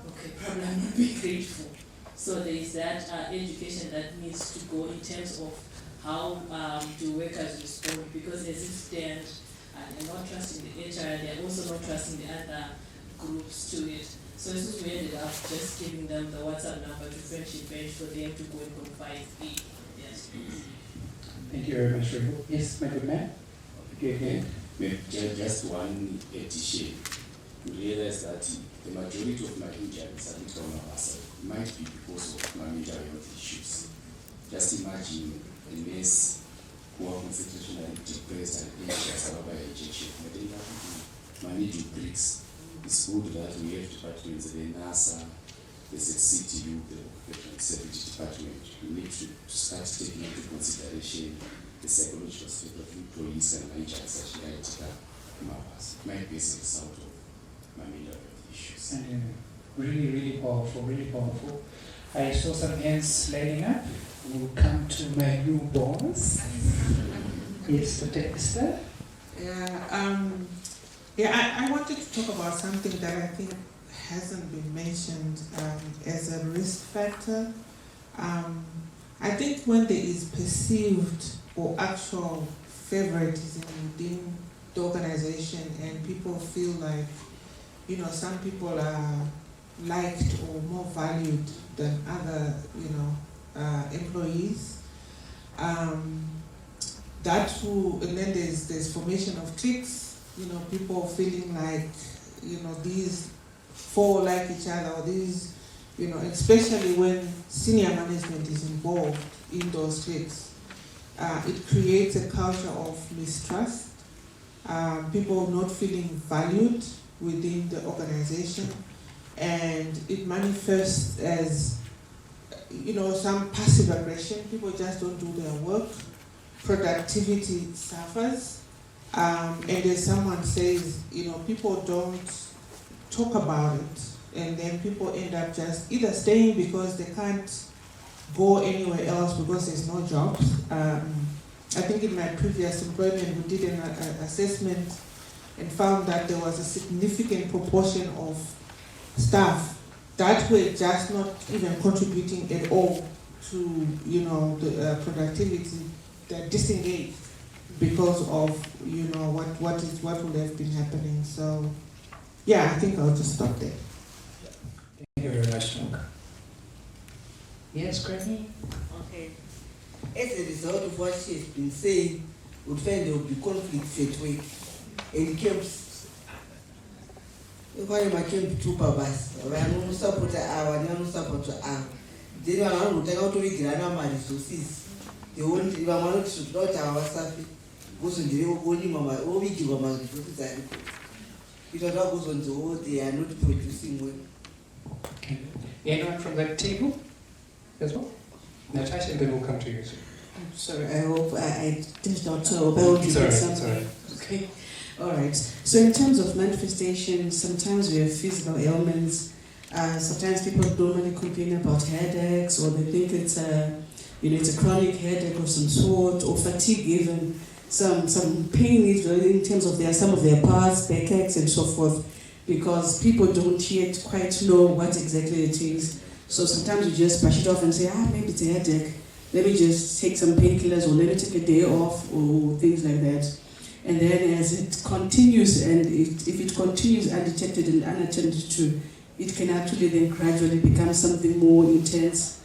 okay, probably I'm not being grateful. So there is that education that needs to go in terms of how do workers respond, because as it stands, they're not trusting the HR, they're also not trusting the other groups to it. So this is we ended up just giving them the WhatsApp number to Friendship Bench for them to go and confide in. Yes. Thank you very much, Rico. Yes, my good man. Okay. Just one addition to realize that the majority of my injuries are not on our side. It might be because of my mental health issues. Just imagine a nurse who are constitutionally depressed and anxious about by injection. But they have to manage bricks. It's good that we have departments, the NASA, the CTU, the Occupational Safety Department. We need to start taking into consideration the psychological state of employees and managers such as mappers. My basic result of my mental health issues. Really, really powerful, really powerful. I saw some hands lighting up. We'll come to my new boss. Yes, Dr. Esther. I wanted to talk about something that I think hasn't been mentioned as a risk factor. I think when there is perceived or actual favoritism within the organization and people feel like, some people are liked or more valued than other, employees, and then there's formation of cliques, people feeling like, these four like each other, or these, especially when senior management is involved in those cliques. It creates a culture of mistrust, people not feeling valued within the organization, and it manifests as, some passive aggression. People just don't do their work, productivity suffers, and as someone says, people don't talk about it, and then people end up just either staying because they can't go anywhere else because there's no jobs. I think in my previous employment we did an assessment and found that there was a significant proportion of staff that were just not even contributing at all to the productivity. They're disengaged because of what would have been happening. So I think I'll just stop there. Thank you very much, Mark. Yes, Granny? Okay. As a result of what she has been saying, we find there will be conflicts at work. And camps, if I can two purpose, I will support our, I will support our. Then I will take out to the grandma resources. They won't even want to not our surface. Goes on the only mama, all we give them resources. It goes on the they are not producing well. Okay. Anyone from that table as well? Natasha, and then we'll come to you. Sorry, I hope I did not know about something. Okay. All right. So in terms of manifestation, sometimes we have physical ailments. Sometimes people normally complain about headaches, or they think it's a chronic headache of some sort, or fatigue even. Some pain in terms of some of their parts, backaches and so forth, because people don't yet quite know what exactly it is. So sometimes you just brush it off and say, maybe it's a headache. Let me just take some painkillers, or let me take a day off, or things like that. And then as it continues, and if it continues undetected and unattended to, it can actually then gradually become something more intense,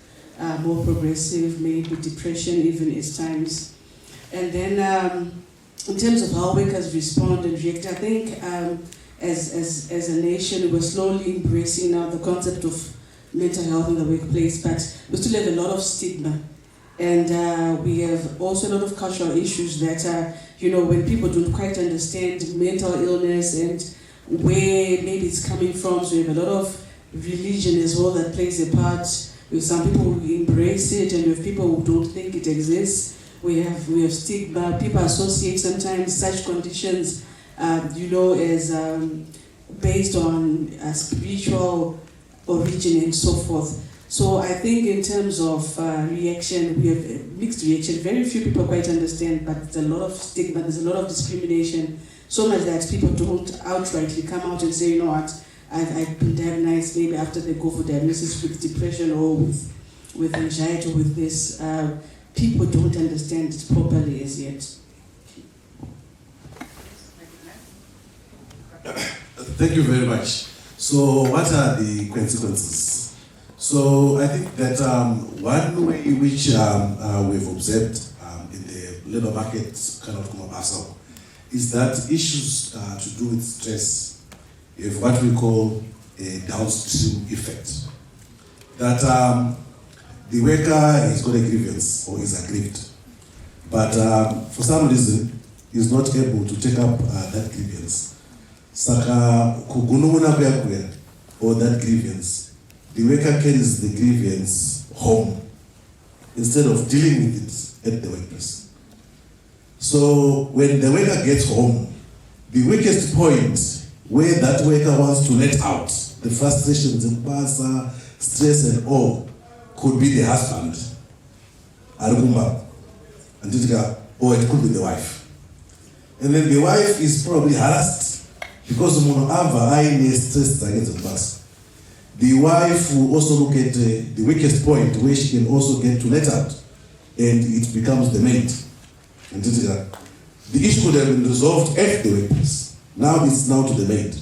more progressive, maybe depression even at times. And then in terms of how workers respond and react, I think as a nation, we're slowly embracing now the concept of mental health in the workplace, but we still have a lot of stigma. And we have also a lot of cultural issues that, when people don't quite understand mental illness and where maybe it's coming from. So we have a lot of religion as well that plays a part. With some people who embrace it, and with people who don't think it exists. We have stigma. People associate sometimes such conditions is based on spiritual origin and so forth. So I think in terms of reaction, we have a mixed reaction. Very few people quite understand, but there's a lot of stigma, there's a lot of discrimination, so much that people don't outrightly come out and say, you know what, I've been diagnosed, maybe after they go for diagnosis with depression or with anxiety or with this. People don't understand it properly as yet. Thank you very much. So what are the consequences? So I think that one way in which we've observed in the labour market kind of Kumabasa is that issues to do with stress have what we call a downstream effect. That the worker has got a grievance or is aggrieved, but for some reason is not able to take up that grievance. Saka kugununa kuya or that grievance, the worker carries the grievance home instead of dealing with it at the workplace. So when the worker gets home, the weakest point where that worker wants to let out the frustrations and stress and all could be the husband, Arugumba, or it could be the wife. And then the wife is probably harassed because stress against the past. The wife will also look at the weakest point where she can also get to let out, and it becomes the maid. And the issue could have been resolved at the workplace. Now it's now to the maid.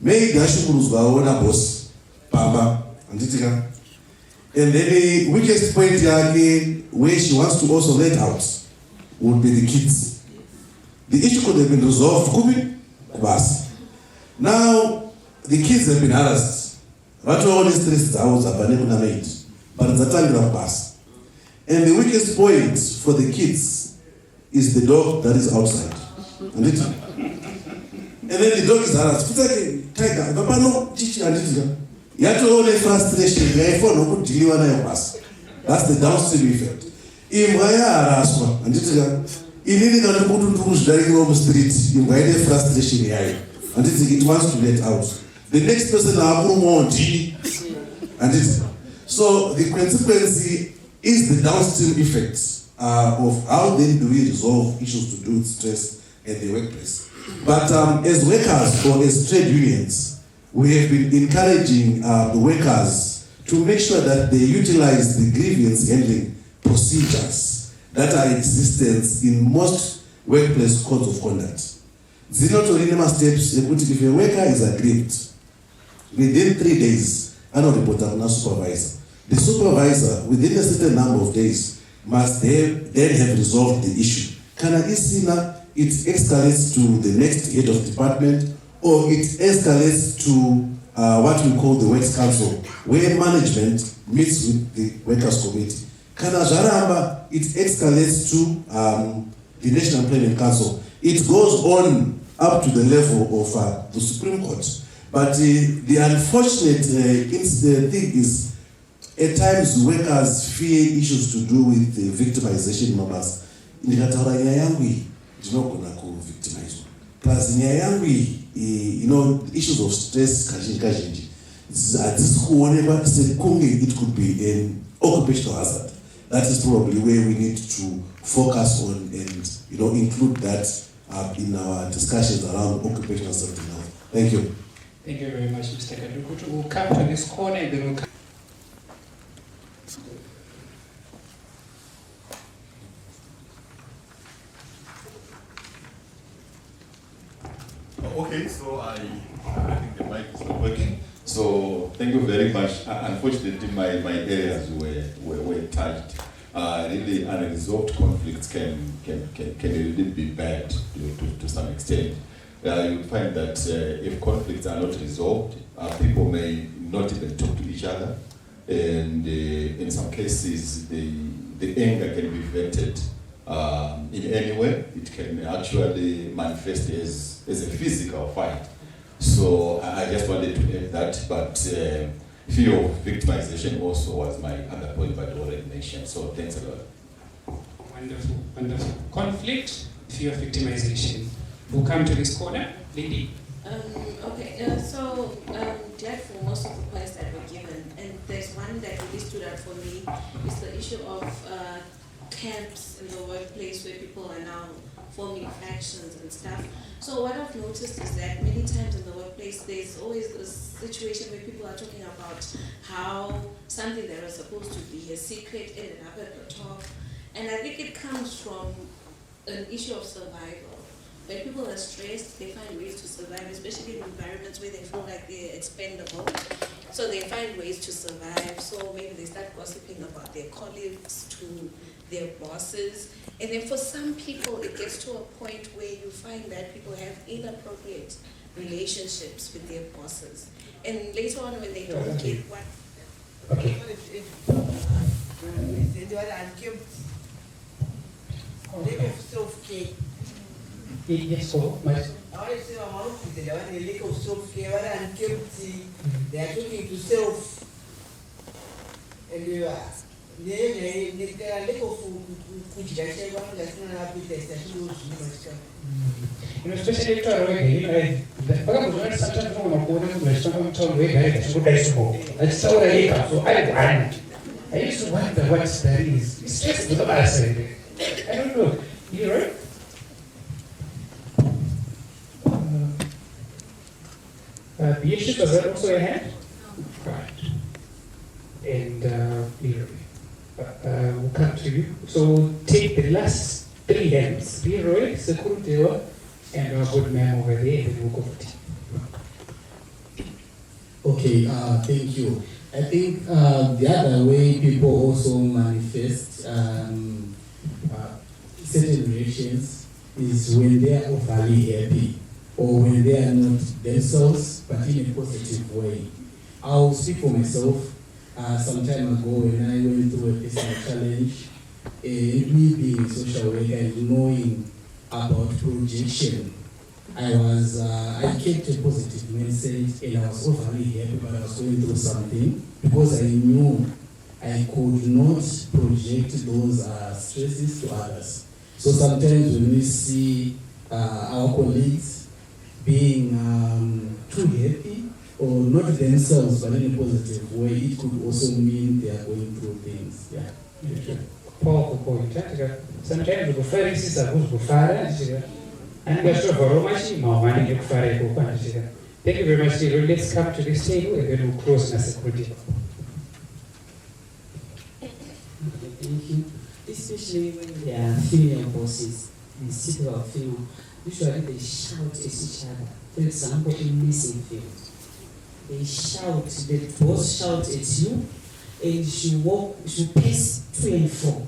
Maid boss, Papa, and then the weakest point where she wants to also let out would be the kids. The issue could have been resolved. Now the kids have been harassed. But all these stress are made, but it's a time pass. And the weakest point for the kids is the dog that is outside. And then the dog is harassed. Tiger, Papa no teach and you have to hold a frustration. That's the downstream effect. And frustration and it wants to let out. The next person and so the consequence is the downstream effects of how then do we resolve issues to do with stress at the workplace. But as workers or as trade unions, we have been encouraging the workers to make sure that they utilize the grievance handling procedures that are in existence in most workplace codes of conduct. Zero steps, if a worker is aggrieved, within 3 days, I don't report to the supervisor. The supervisor, within a certain number of days, must then have resolved the issue. It escalates to the next head of department, or it escalates to what we call the Works Council, where management meets with the Workers' Committee. It escalates to the National Employment Council. It goes on up to the level of the Supreme Court. But the unfortunate thing is, at times workers fear issues to do with victimization numbers. Plus, issues of stress, it could be an occupational hazard. That is probably where we need to focus on and include that in our discussions around occupational safety health. Thank you. Thank you very much, Mr. Kadukutu. We'll come to this corner and then we'll come. Okay, so I think the mic is not working. So thank you very much. Unfortunately, my areas were touched. Really, unresolved conflicts can really be bad to some extent. You find that if conflicts are not resolved, people may not even talk to each other, and in some cases, the anger can be vented in any way. It can actually manifest as a physical fight. So I just wanted to add that, but fear of victimization also was my other point, but already mentioned. So thanks a lot. Wonderful, wonderful. Conflict, fear of victimization. We'll come to this corner. Lindy. Glad for most of the points that were given, and there's one that really stood out for me, is the issue of camps in the workplace where people are now forming factions and stuff. So what I've noticed is that many times in the workplace, there's always this situation where people are talking about how something that was supposed to be a secret ended up at the top. And I think it comes from an issue of survival. When people are stressed, they find ways to survive, especially in environments where they feel like they're expendable. So they find ways to survive. So maybe they start gossiping about their colleagues to their bosses. And then for some people, it gets to a point where you find that people have inappropriate relationships with their bosses. And later on, when they don't get what... Okay. Yes, so much. I want to say I'm out with the one lack of self-care, and they are talking to self. And you are especially sometimes that's how I used to wonder what that is. It's just the I don't know. You right? The issues of that also ahead? Right. And we'll come to you. So take the last 3 hands. Leroy, Sekuruteo, and our good man over there, and then we'll go for tea. Okay, thank you. I think the other way people also manifest certain reactions is when they are overly happy or when they are not themselves but in a positive way. I'll speak for myself. Some time ago when I went through a personal challenge, me being a social worker and knowing about projection, I kept a positive mindset and I was overly happy, but I was going through something because I knew I could not project those stresses to others. So sometimes when we see our colleagues being too happy or not themselves but in a positive way, it could also mean they are going through things. Yeah. Paul, sometimes the Pharisees are good for and that's thank you very much, Leroy. Let's come to this table and then we'll close in a security. Thank you. Especially when they are female bosses, instead of female, usually they shout at each other. For example, in nursing field, they shout, the boss shouts at you, and you pace to and fro.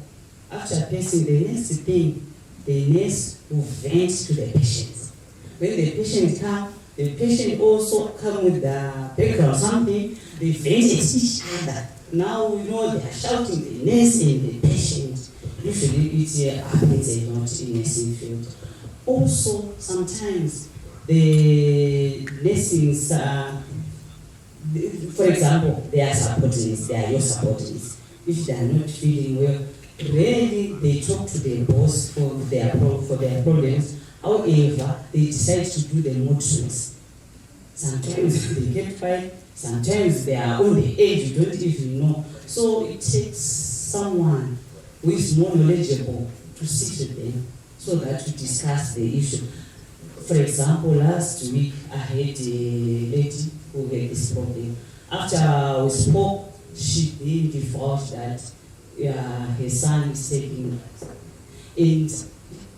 After pacing, the next thing, the nurse will vent to the patients. When the patient comes, the patient also come with the background something, they vent at each other. Now we know they are shouting the nurse and the patient. Usually it happens a lot in nursing field. Also, sometimes the nursings for example, they are subordinates, they are your subordinates. If they are not feeling well, rarely they talk to their boss for their problems. However, they decide to do the mood swings. Sometimes they get fired, sometimes they are on the edge, you don't even know. So it takes someone who is more knowledgeable to sit with them so that to discuss the issue. For example, last week I had a lady who had this problem. After we spoke, she then divulged that her son is taking, and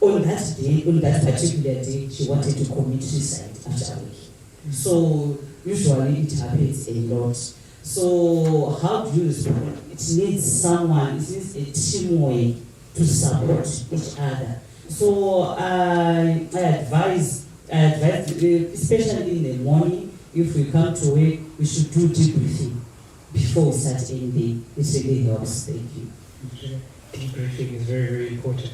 on that day, on that particular day, she wanted to commit suicide after a week. So usually it happens a lot. So how do you respond? It needs someone, it needs a teamwork to support each other. So I advise, especially in the morning, if we come to work, we should do debriefing before we start anything. It really helps. Thank you. Debriefing is very, very important.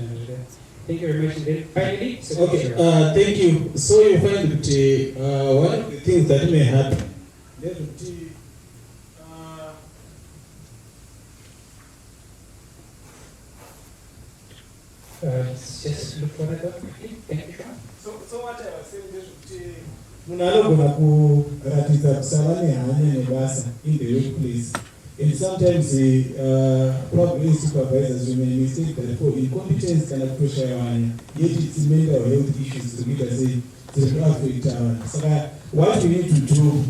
Thank you very much. Finally, okay, thank you. So you find that one of the things that may happen, Let's just look for that quickly. Thank you, Sean. So what I was saying is munhu anogona kuratidza kusava nehanya nebasa in the workplace, and sometimes probably supervisors we may mistake that for incompetence kana kutoshaya hanya, yet it's mental health issues zvekuita sei dziri kuaffecta vanhu. Saka what we need to do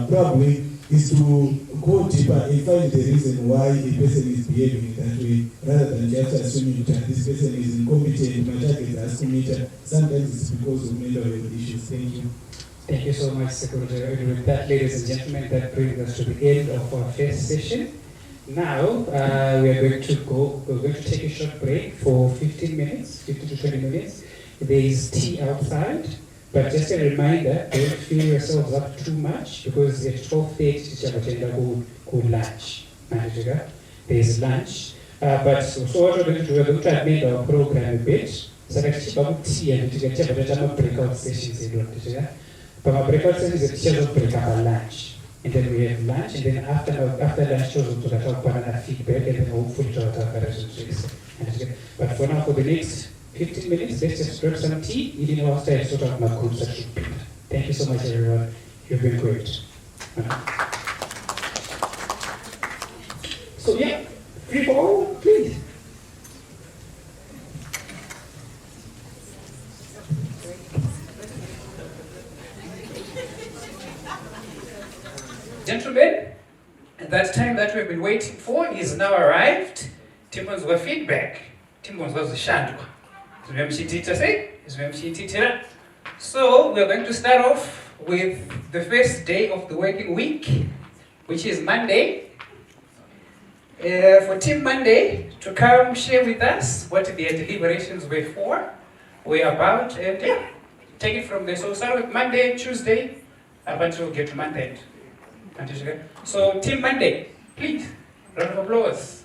probably is to go deeper and find the reason why a person is behaving that way, rather than just assuming that this person is incompetent, my target has committed. Sometimes it's because of mental health issues. Thank you. Thank you so much, Secretary. And with that, ladies and gentlemen, that brings us to the end of our first session. Now, we are going to take a short break for 15 minutes, 15 to 20 minutes. There is tea outside, but just a reminder, don't fill yourselves up too much, because at 12:30, we'll lunch. There is lunch. But so what we're going to do, we're going to amend our program a bit. So let's keep tea and we'll breakout sessions. But my breakout sessions is just break up our lunch. And then we have lunch, and then after lunch, we'll talk about feedback, and then hopefully talk about questions. But for now, for the next 15 minutes, let's just grab some tea, eating outside, sort of my groups that should be. Thank you so much, everyone. You've been great. So yeah, free for all, please. Gentlemen, that time that we've been waiting for is now arrived. Timbons were feedback. Timbons was shandwa. So we're going to start off with the first day of the working week, which is Monday. For Team Monday to come share with us what their deliberations were about, and yeah, take it from there. So start with Monday, Tuesday, up until we get to month end. So Team Monday, please, round of applause.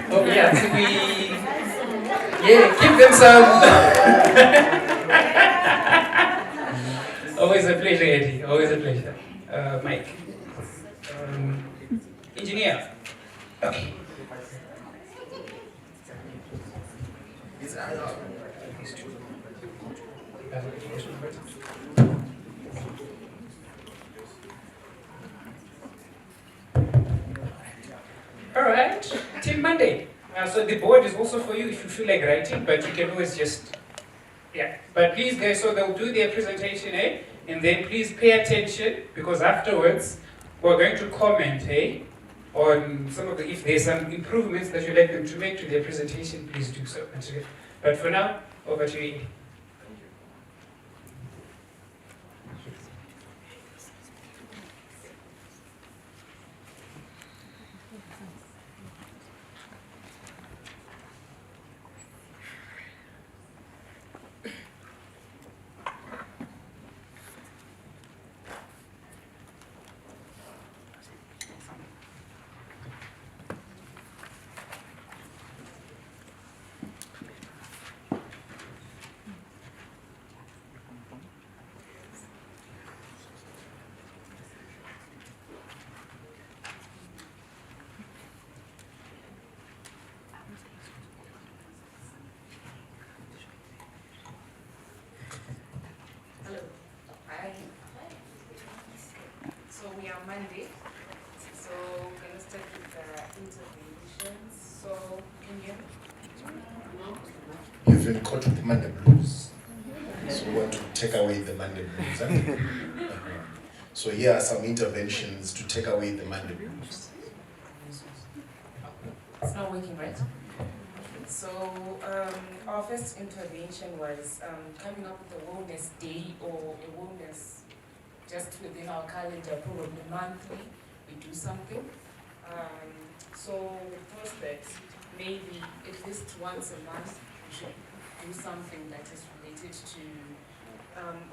Oh yeah, give them some. Always a pleasure, Eddie. Always a pleasure. Mike. Engineer. Okay. All right, Team Monday. So the board is also for you if you feel like writing, but you can always just, yeah. But please, guys, so they'll do their presentation, and then please pay attention, because afterwards we're going to comment, on some of the, if there's some improvements that you'd like them to make to their presentation, please do so. But for now, over to you. So we are Monday, so we're going to start with the interventions. So can you? You've been caught with Monday blues, so we want to take away the Monday blues. So here are some interventions to take away the Monday blues. It's not working, right? So our first intervention was coming up with a wellness day or a wellness just within our calendar, probably monthly, we do something. So we thought that maybe at least once a month we should do something that is related to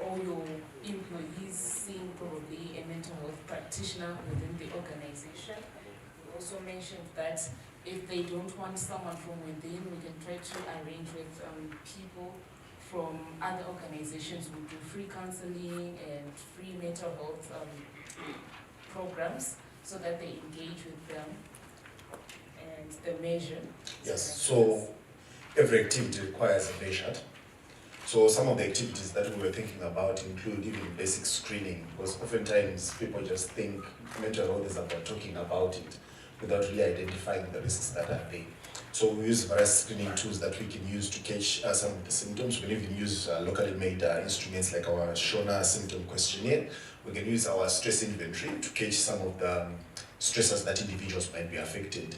all your employees seeing probably a mental health practitioner within the organization. We also mentioned that if they don't want someone from within, we can try to arrange with people from other organizations who do free counseling and free mental health programs so that they engage with them and the measure. Yes, so every activity requires a measure. So some of the activities that we were thinking about include even basic screening, because oftentimes people just think mental health is about talking about it without really identifying the risks that are there. So we use various screening tools that we can use to catch some of the symptoms. We can even use locally made instruments like our Shona symptom questionnaire. We can use our stress inventory to catch some of the stressors that individuals might be affected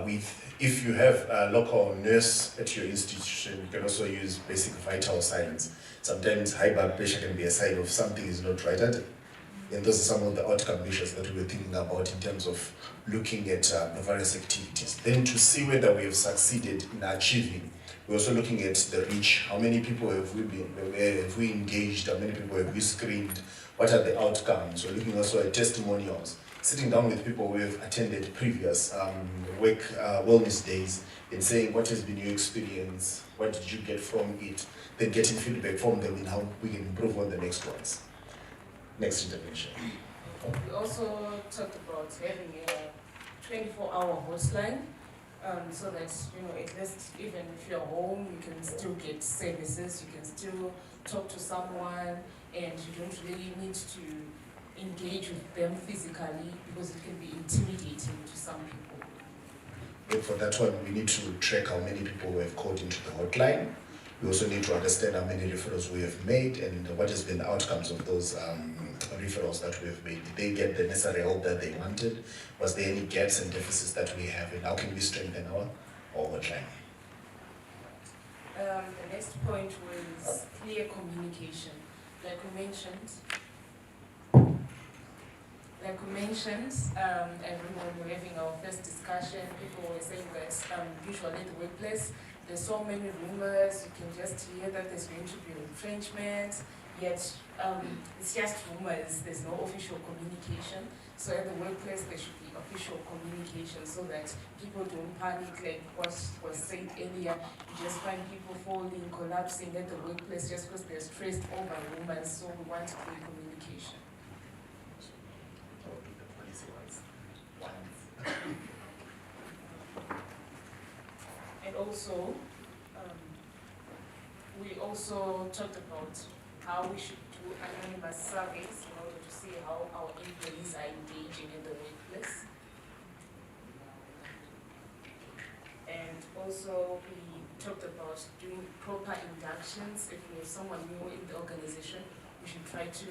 with. If you have a local nurse at your institution, you can also use basic vital signs. Sometimes high blood pressure can be a sign of something is not right. And those are some of the outcome measures that we were thinking about in terms of looking at the various activities. Then to see whether we have succeeded in achieving, we're also looking at the reach. How many people have we engaged? How many people have we screened? What are the outcomes? We're looking also at testimonials. Sitting down with people who have attended previous wellness days and saying, what has been your experience? What did you get from it? Then getting feedback from them in how we can improve on the next ones. Next intervention. We also talked about having a 24-hour hotline so that, at least even if you're home, you can still get services, you can still talk to someone, and you don't really need to engage with them physically because it can be intimidating to some people. But for that one, we need to track how many people we have called into the hotline. We also need to understand how many referrals we have made and what has been the outcomes of those referrals that we have made. Did they get the necessary help that they wanted? Was there any gaps and deficits that we have, and how can we strengthen our hotline? The next point was clear communication. Like we mentioned, and when we were having our first discussion, people were saying that usually at the workplace, there's so many rumors, you can just hear that there's going to be retrenchment, yet it's just rumors, there's no official communication. So at the workplace, there should be official communication so that people don't panic like what was said earlier. You just find people falling, collapsing at the workplace just because they're stressed over rumors, so we want clear communication. And also, we also talked about how we should do anonymous surveys in order to see how our employees are engaging in the workplace. And also, we talked about doing proper inductions. If we have someone new in the organization, we should try to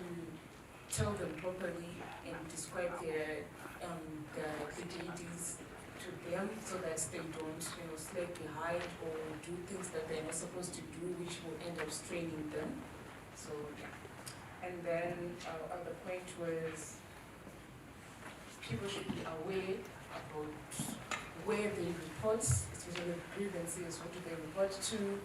tell them properly and describe their the duties to them so that they don't slip behind or do things that they're not supposed to do, which will end up straining them. So, and then our other point was people should be aware about where they report, especially grievances. What do they report to?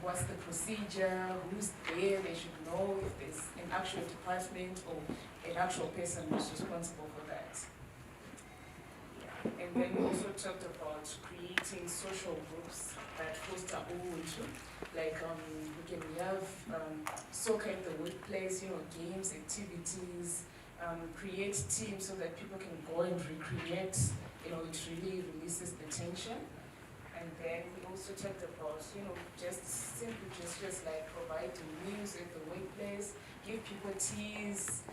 What's the procedure? Who's there? They should know if there's an actual department or an actual person who's responsible for that. And then we also talked about creating social groups that foster ubuntu. Like we can have soccer in the workplace, games, activities, create teams so that people can go and recreate. It really releases the tension. And then we also talked about, just simple gestures like providing meals at the workplace, give people teas,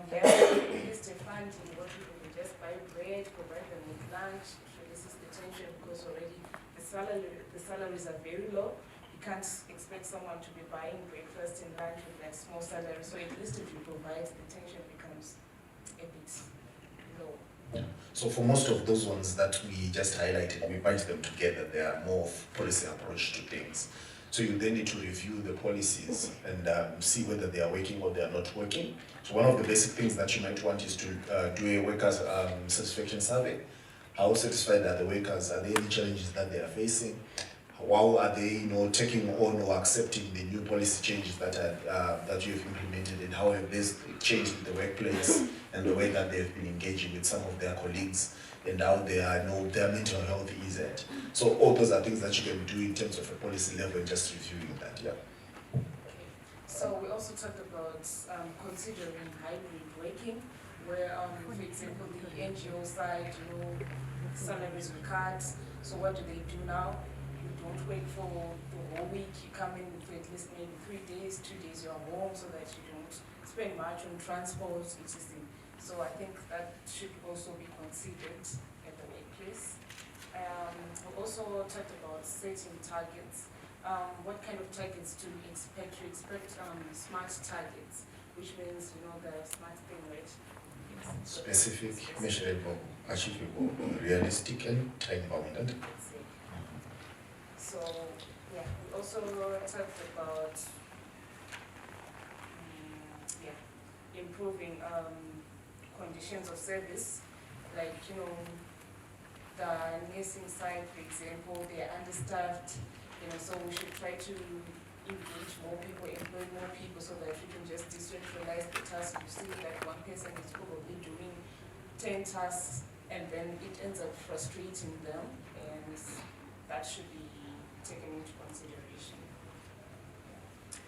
list a funding, what people can just buy bread, provide them with lunch, releases the tension because already the salaries are very low. You can't expect someone to be buying breakfast and lunch with like small salary. So at least if you provide, the tension becomes a bit low. Yeah. So for most of those ones that we just highlighted, we bunch them together. They are more of policy approach to things. So you then need to review the policies and see whether they are working or they are not working. So one of the basic things that you might want is to do a workers' satisfaction survey. How satisfied are the workers? Are there any challenges that they are facing? How are they, taking on or accepting the new policy changes that you have implemented, and how have this changed in the workplace and the way that they have been engaging with some of their colleagues and how their mental health is at. So all those are things that you can do in terms of a policy level and just reviewing that. yeah. So we also talked about considering hybrid working, where, for example, the NGO side, salaries were cut. So what do they do now? You don't work for the whole week. You come in for at least maybe 3 days, 2 days you're home, so that you don't spend much on transport, etc. So I think that should also be considered at the workplace. We also talked about setting targets. What kind of targets do we expect? We expect smart targets, which means, the smart thing, right? Specific, measurable, achievable, realistic, and time-bounded. So, yeah, we also talked about improving conditions of service, like, the nursing side, for example, they are understaffed. So we should try to engage more people, employ more people, so that we can just decentralize the task. You see that one person is probably doing 10 tasks, and then it ends up frustrating them, and that should be taken into consideration.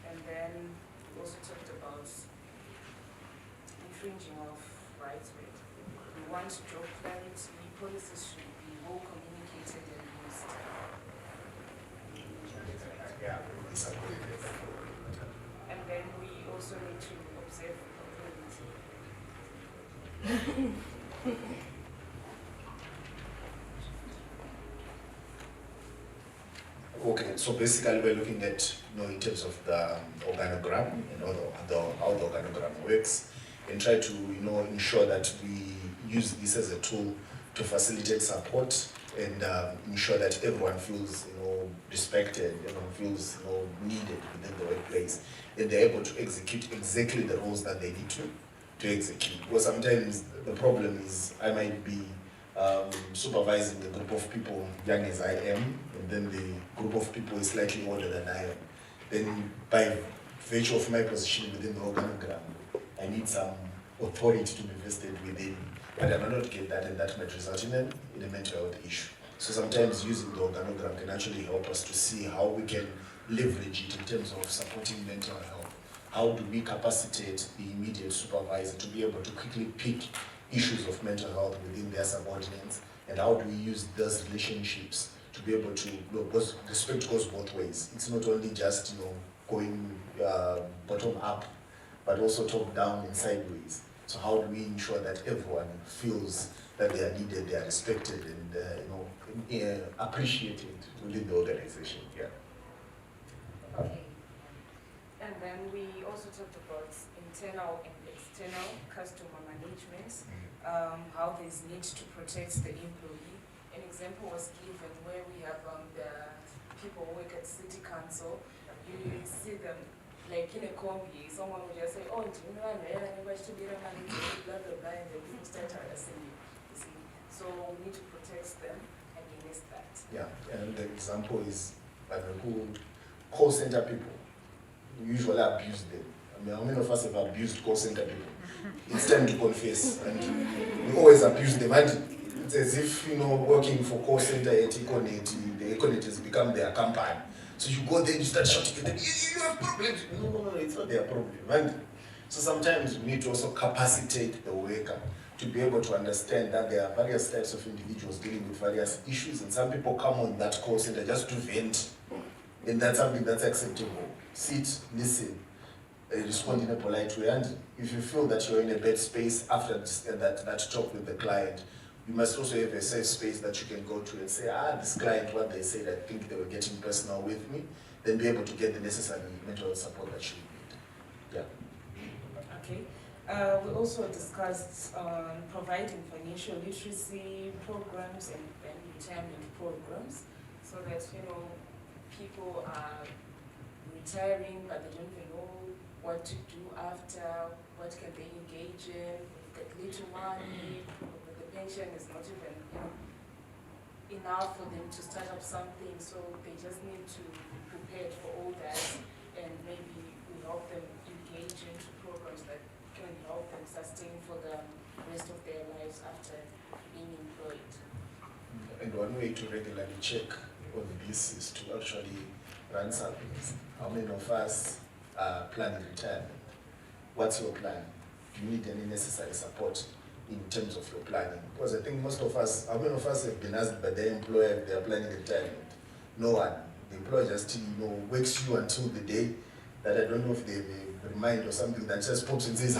And then we also talked about infringing of rights. We want job clarity. Policies should be more communicated and used. Yeah, and then we also need to observe community. Okay, so basically we're looking at, in terms of the organogram and how the organogram works, and try to, ensure that we use this as a tool to facilitate support and ensure that everyone feels, respected, everyone feels, needed within the workplace, and they're able to execute exactly the roles that they need to execute. Because sometimes the problem is I might be supervising a group of people young as I am, and then the group of people is slightly older than I am. Then by virtue of my position within the organogram, I need some authority to be vested within, but I might not get that, and that might result in a mental health issue. So sometimes using the organogram can actually help us to see how we can leverage it in terms of supporting mental health. How do we capacitate the immediate supervisor to be able to quickly pick issues of mental health within their subordinates, and how do we use those relationships to be able to, because respect goes both ways. It's not only just, going bottom up, but also top down and sideways. So how do we ensure that everyone feels that they are needed, they are respected, and appreciated within the organization? Yeah. Okay. And then we also talked about internal and external customer management, how there's need to protect the employee. An example was given where we have the people who work at city council. You see them like in a combi, someone will just say, oh, do you know I'm to be money, blah, blah, blah, and then people start harassing you. See? So we need to protect them against that. Yeah, and the example is who call center people. We usually abuse them. I mean, how many of us have abused call center people? It's time to confess, and we always abuse them. And it's as if, working for call center at Econet, the Econet has become their company. So you go there and you start shouting at them, you have problems. No, it's not their problem. And so sometimes we need to also capacitate the worker to be able to understand that there are various types of individuals dealing with various issues, and some people come on that call center just to vent, and that's something that's acceptable. Sit, listen, respond in a polite way, and if you feel that you're in a bad space after that talk with the client, you must also have a safe space that you can go to and say, this client, what they said, I think they were getting personal with me, then be able to get the necessary mental health support that you need. Yeah. Okay. We also discussed providing financial literacy programs and retirement programs, so that, people are retiring, but they don't even know what to do after, what can they engage in, get little money, the pension is not even enough for them to start up something, so they just need to be prepared for all that, and maybe we help them engage into programs that can help them sustain for the rest of their lives after being employed. And one way to regularly check on this is to actually run surveys. How many of us are planning retirement? What's your plan? Do you need any necessary support in terms of your planning? Because I think most of us, how many of us have been asked by their employer if they are planning retirement? No one. The employer just wakes you until the day that I don't know if they have a remind or something that just pops and says,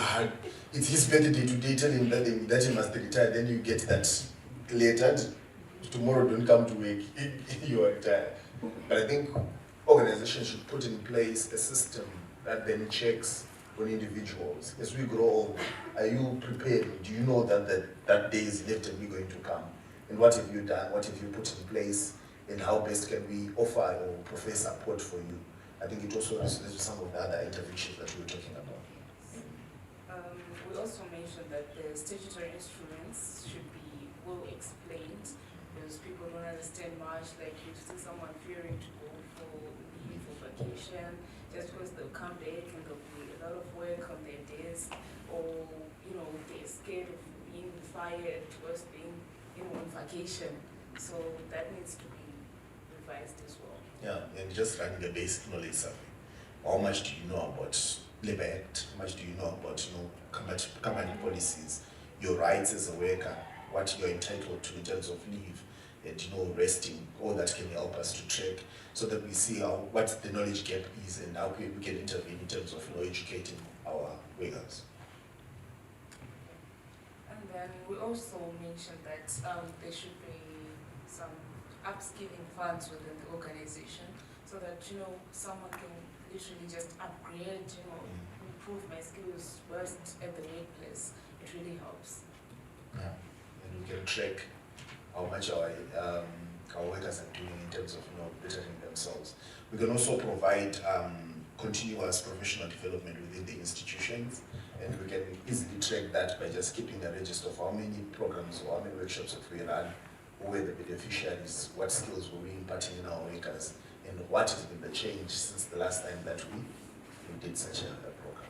it's his birthday today, tell him that he must retire. Then you get that later. Tomorrow don't come to work, you are retired. But I think organizations should put in place a system that then checks on individuals. As we grow old, are you prepared? Do you know that day is inevitably going to come? And what have you done? What have you put in place? And how best can we offer or provide support for you? I think it also relates to some of the other interventions that we were talking about. We also mentioned that the statutory instruments should be well explained, because people don't understand much. Like, you see someone fearing to go for leave or vacation just because they'll come back and there'll be a lot of work on their desk, or they're scared of being fired towards being on vacation. So that needs to be revised as well. Yeah, and just running a basic knowledge survey. How much do you know about Labor Act? How much do you know about company policies, your rights as a worker, what you're entitled to in terms of leave, and resting? All that can help us to track, so that we see what the knowledge gap is and how we can intervene in terms of educating our workers. And then we also mentioned that there should be some upskilling funds within the organization, so that someone can literally just upgrade, improve my skills whilst at the workplace. It really helps. Yeah, and we can track how much our workers are doing in terms of bettering themselves. We can also provide continuous professional development within the institutions, and we can easily track that by just keeping a register of how many programs or how many workshops have we run, who were the beneficiaries, what skills were we imparting in our workers, and what has been the change since the last time that we did such a program.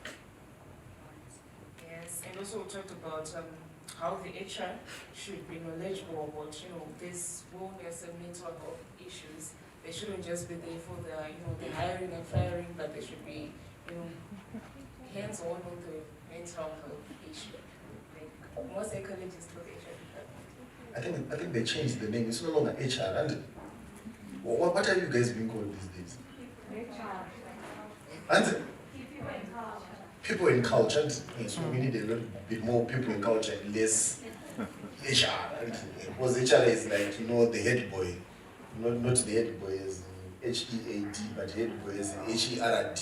Yes, and also we talked about how the HR should be knowledgeable about this wellness and mental health issues. They shouldn't just be there for the hiring and firing, but they should be hands-on on the mental health issue. Like most psychologists look at HR. I think they changed the name. It's no longer HR, and what are you guys being called these days? And people in culture. So we need a little bit more people in culture and less HR. Because HR is like the head boy, not the head boy as HEAD, but the head boy as HERD.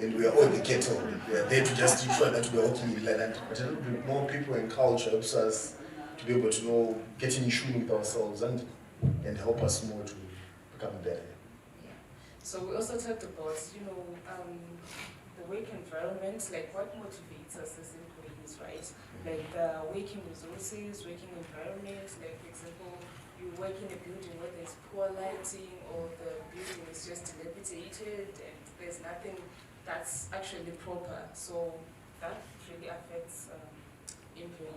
And we are all the cattle. We are there to just ensure that we are working in land. But a little bit more people in culture helps us to be able to get in tune with ourselves and help us more to become better. Yeah. So we also talked about, the work environment, like what motivates us as employees, right? Like the working resources, working environment, like for example, you work in a building where there's poor lighting or the building is just dilapidated and there's nothing that's actually proper. So that really affects employees.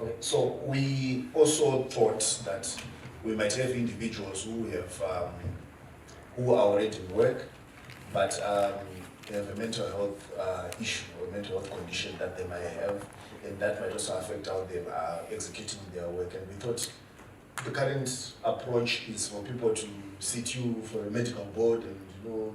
Okay, so we also thought that we might have individuals who are already in work, but they have a mental health issue or mental health condition that they might have, and that might also affect how they are executing their work. And we thought the current approach is for people to sit you for a medical board and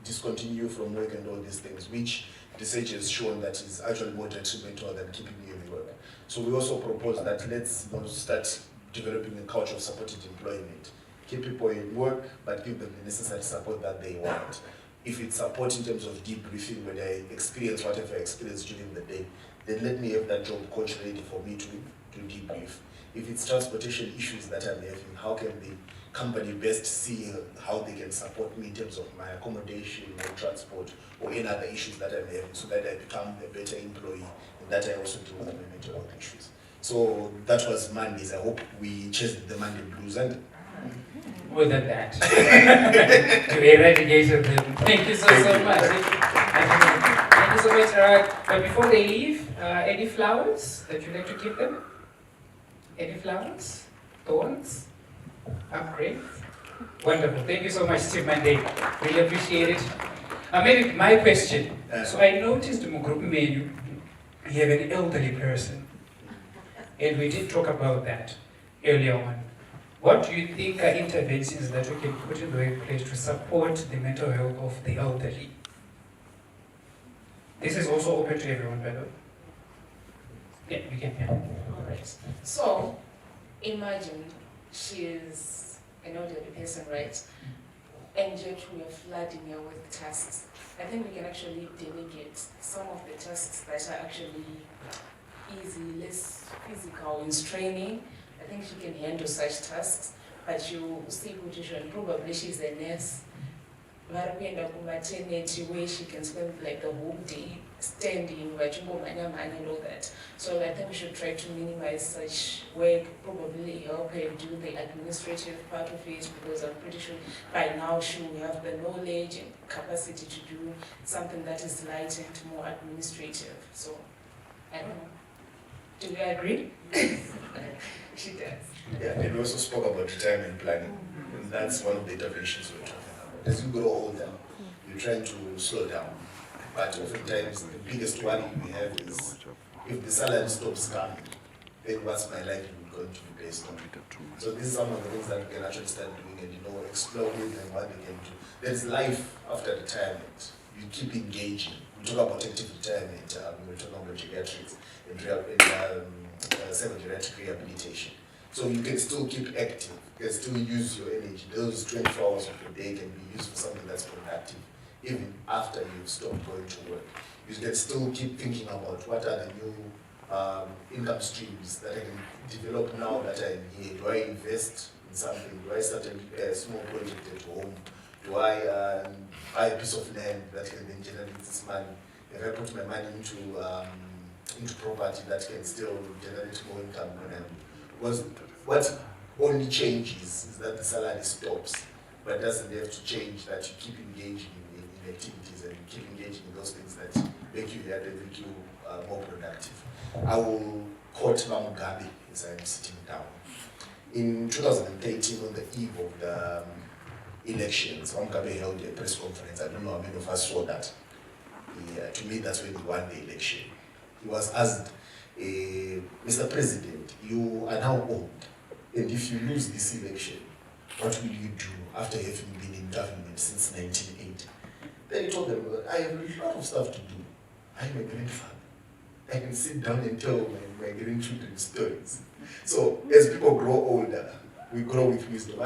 discontinue from work and all these things, which research has shown that is actually more detrimental than keeping you in work. So we also propose that let's start developing a culture of supported employment. Keep people in work, but give them the necessary support that they want. If it's support in terms of debriefing, when I experience whatever I experience during the day, then let me have that job coach ready for me to debrief. If it's transportation issues that I'm having, how can the company best see how they can support me in terms of my accommodation, my transport, or any other issues that I'm having, so that I become a better employee and that I also deal with my mental health issues. So that was Mondays. I hope we chased the Monday blues and more than that. To eradicate them. Thank you so much. Thank you so so much. But before they leave, any flowers that you'd like to give them? Any flowers? Thorns? Upgrades? Wonderful. Thank you so much, Team Monday. Really appreciate it. Maybe my question. So I noticed in the group menu, you have an elderly person. And we did talk about that earlier on. What do you think are interventions that we can put in the workplace to support the mental health of the elderly? This is also open to everyone, by the way. Yeah, we can. Yeah. All right. So, imagine she's an elderly person, right? And yet we are flooding her with tasks. I think we can actually delegate some of the tasks that are actually easy, less physical and straining. I think she can handle such tasks, but you see position, probably she's a nurse. Varapenda maternity where she can spend like the whole day standing, and all that. So I think we should try to minimize such work, probably help her do the administrative part of it, because I'm pretty sure by now she will have the knowledge and capacity to do something that is light and more administrative. So, I don't know. Do you agree? She does. Yeah, and we also spoke about retirement planning, and that's one of the interventions we're talking about. As you grow older, you're trying to slow down, but oftentimes the biggest worry we have is if the salary stops coming, then what's my livelihood going to be based on? So this is some of the things that we can actually start doing and explore with and what they can do. There's life after retirement. You keep engaging. We talk about active retirement, we're talking about geriatrics and psychogeriatric rehabilitation. So you can still keep active, you can still use your energy. Those 24 hours of your day can be used for something that's productive, even after you've stopped going to work. You can still keep thinking about what are the new income streams that I can develop now that I'm here. Do I invest in something? Do I start a small project at home? Do I buy a piece of land that can then generate this money? If I put my money into property that can still generate more income, because what only changes is that the salary stops, but it doesn't have to change that you keep engaging in activities and you keep engaging in those things that make you more productive. I will quote Mugabe as I'm sitting down. In 2013, on the eve of the elections, Mugabe held a press conference. I don't know how many of us saw that. To me, that's when he won the election. He was asked, Mr. President, you are now old, and if you lose this election, what will you do after having been in government since 1980? Then he told them, I have a lot of stuff to do. I'm a grandfather. I can sit down and tell my grandchildren stories. So as people grow older, we grow with wisdom,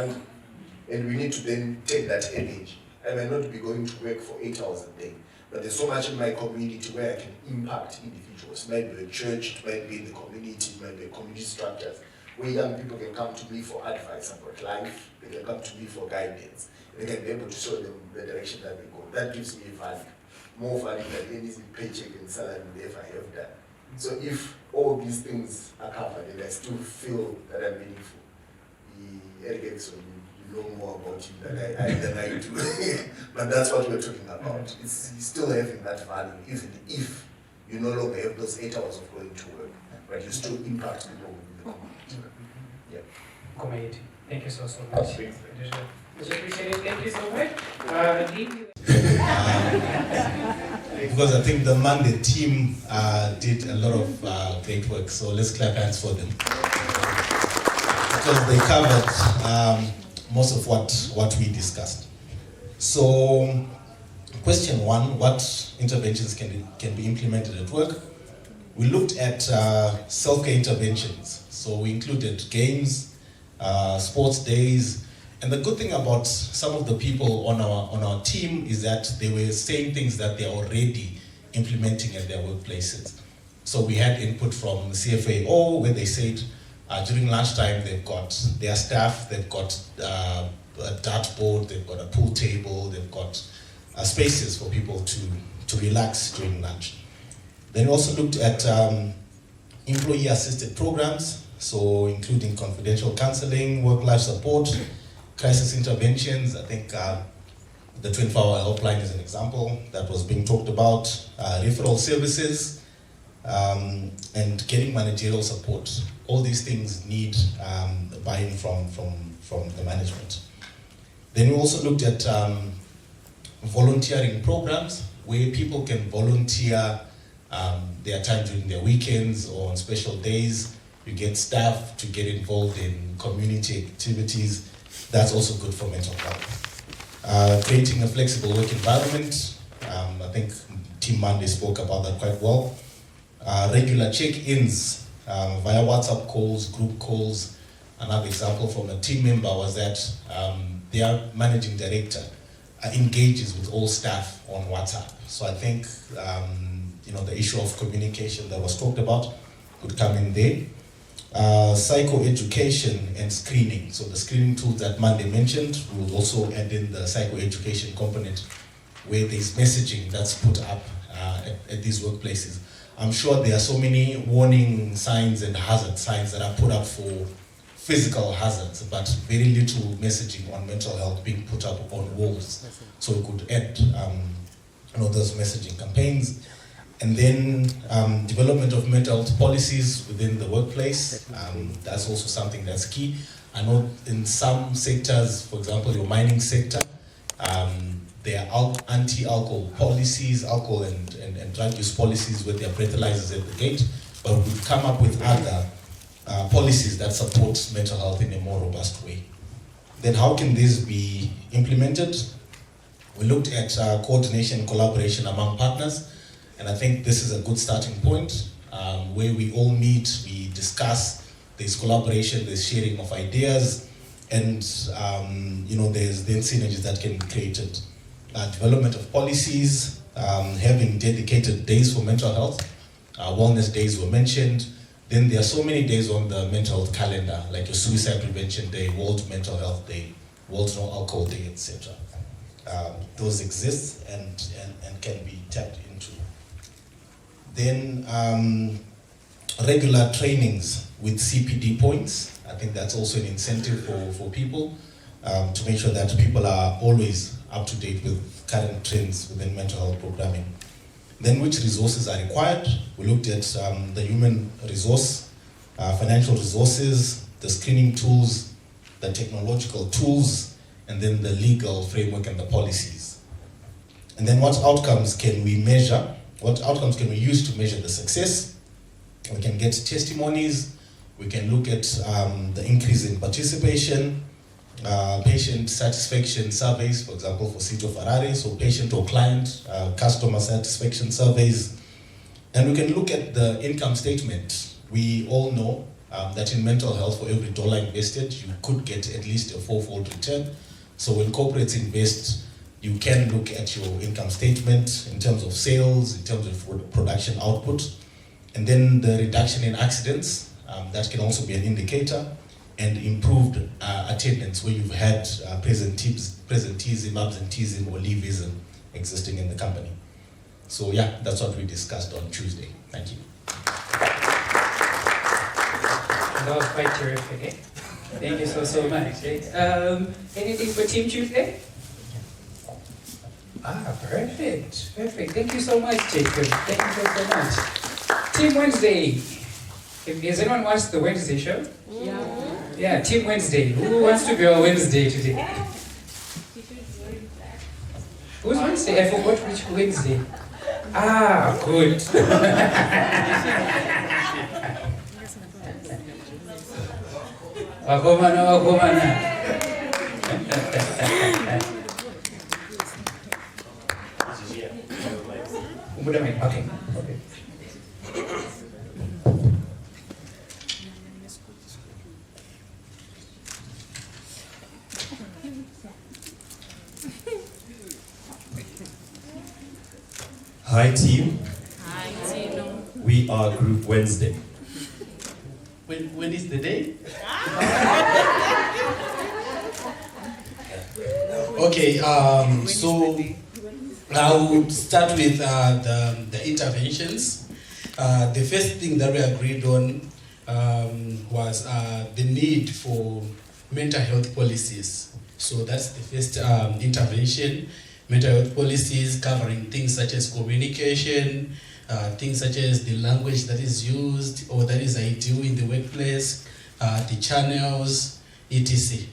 and we need to then take that energy. I may not be going to work for 8 hours a day, but there's so much in my community where I can impact individuals. It might be a church, it might be in the community, it might be community structures, where young people can come to me for advice about life, they can come to me for guidance, and they can be able to show them the direction that they go. That gives me value, more value than any paycheck and salary they ever have done. So if all these things are covered and I still feel that I'm meaningful, Eric Erickson, you know more about him than I do. But that's what we're talking about. It's still having that value, even if you no longer have those 8 hours of going to work, but you still impact people within the community. Yeah. Community. Thank you so much. Appreciate it. Thank you so much. Because I think the Monday team did a lot of great work, so let's clap hands for them. Because they covered most of what we discussed. So, question one, what interventions can be implemented at work? We looked at self-care interventions. So we included games, sports days, and the good thing about some of the people on our team is that they were saying things that they're already implementing at their workplaces. So we had input from the CFAO where they said during lunchtime they've got their staff, they've got a dartboard, they've got a pool table, they've got spaces for people to relax during lunch. Then we also looked at employee-assisted programs, so including confidential counseling, work-life support, crisis interventions. I think The 24-hour helpline is an example that was being talked about. Referral services and getting managerial support. All these things need buy-in from the management. Then we also looked at volunteering programs where people can volunteer their time during their weekends or on special days. You get staff to get involved in community activities. That's also good for mental health. Creating a flexible work environment. I think Team Monday spoke about that quite well. Regular check-ins via WhatsApp calls, group calls. Another example from a team member was that their managing director engages with all staff on WhatsApp. So I think the issue of communication that was talked about could come in there. Psychoeducation and screening. So the screening tools that Monday mentioned, we will also add in the psychoeducation component where there's messaging that's put up at these workplaces. I'm sure there are so many warning signs and hazard signs that are put up for physical hazards, but very little messaging on mental health being put up on walls. So we could add those messaging campaigns. And then development of mental health policies within the workplace. That's also something that's key. I know in some sectors, for example, your mining sector, there are anti-alcohol policies, alcohol and drug use policies with their breathalyzers at the gate, but we've come up with other policies that support mental health in a more robust way. Then how can this be implemented? We looked at coordination and collaboration among partners, and I think this is a good starting point where we all meet, we discuss, there's collaboration, there's sharing of ideas, and there's then synergies that can be created. Development of policies, having dedicated days for mental health, wellness days were mentioned. Then there are so many days on the mental health calendar, like your Suicide Prevention Day, World Mental Health Day, World No Alcohol Day, etc. Those exist and can be tapped into. Then regular trainings with CPD points. I think that's also an incentive for people to make sure that people are always up to date with current trends within mental health programming. Then which resources are required? We looked at the human resource, financial resources, the screening tools, the technological tools, and then the legal framework and the policies. And then what outcomes can we measure? What outcomes can we use to measure the success? We can get testimonies, we can look at the increase in participation, patient satisfaction surveys, for example, for City of Harare, so patient or client, customer satisfaction surveys. And we can look at the income statement. We all know that in mental health, for every dollar invested, you could get at least a 4-fold return. So when corporates invest, you can look at your income statement in terms of sales, in terms of production output, and then the reduction in accidents, that can also be an indicator, and improved attendance where you've had presenteeism, absenteeism, or leaveism existing in the company. So yeah, that's what we discussed on Tuesday. Thank you. That was quite terrific, eh? Thank you so much. Anything for Team Tuesday? Perfect. Thank you so much, Jacob. Thank you so much. Team Wednesday. Has anyone watched the Wednesday show? Yeah, Team Wednesday. Who wants to be on Wednesday today? Who's Wednesday? I forgot which Wednesday. Good. Wakomana. Okay. Hi team. Hi team. We are Group Wednesday. When is the day? Okay, so I would start with the interventions. The first thing that we agreed on was the need for mental health policies. So that's the first intervention. mental health policies covering things such as communication, things such as the language that is used or that is ideal in the workplace, the channels, etc.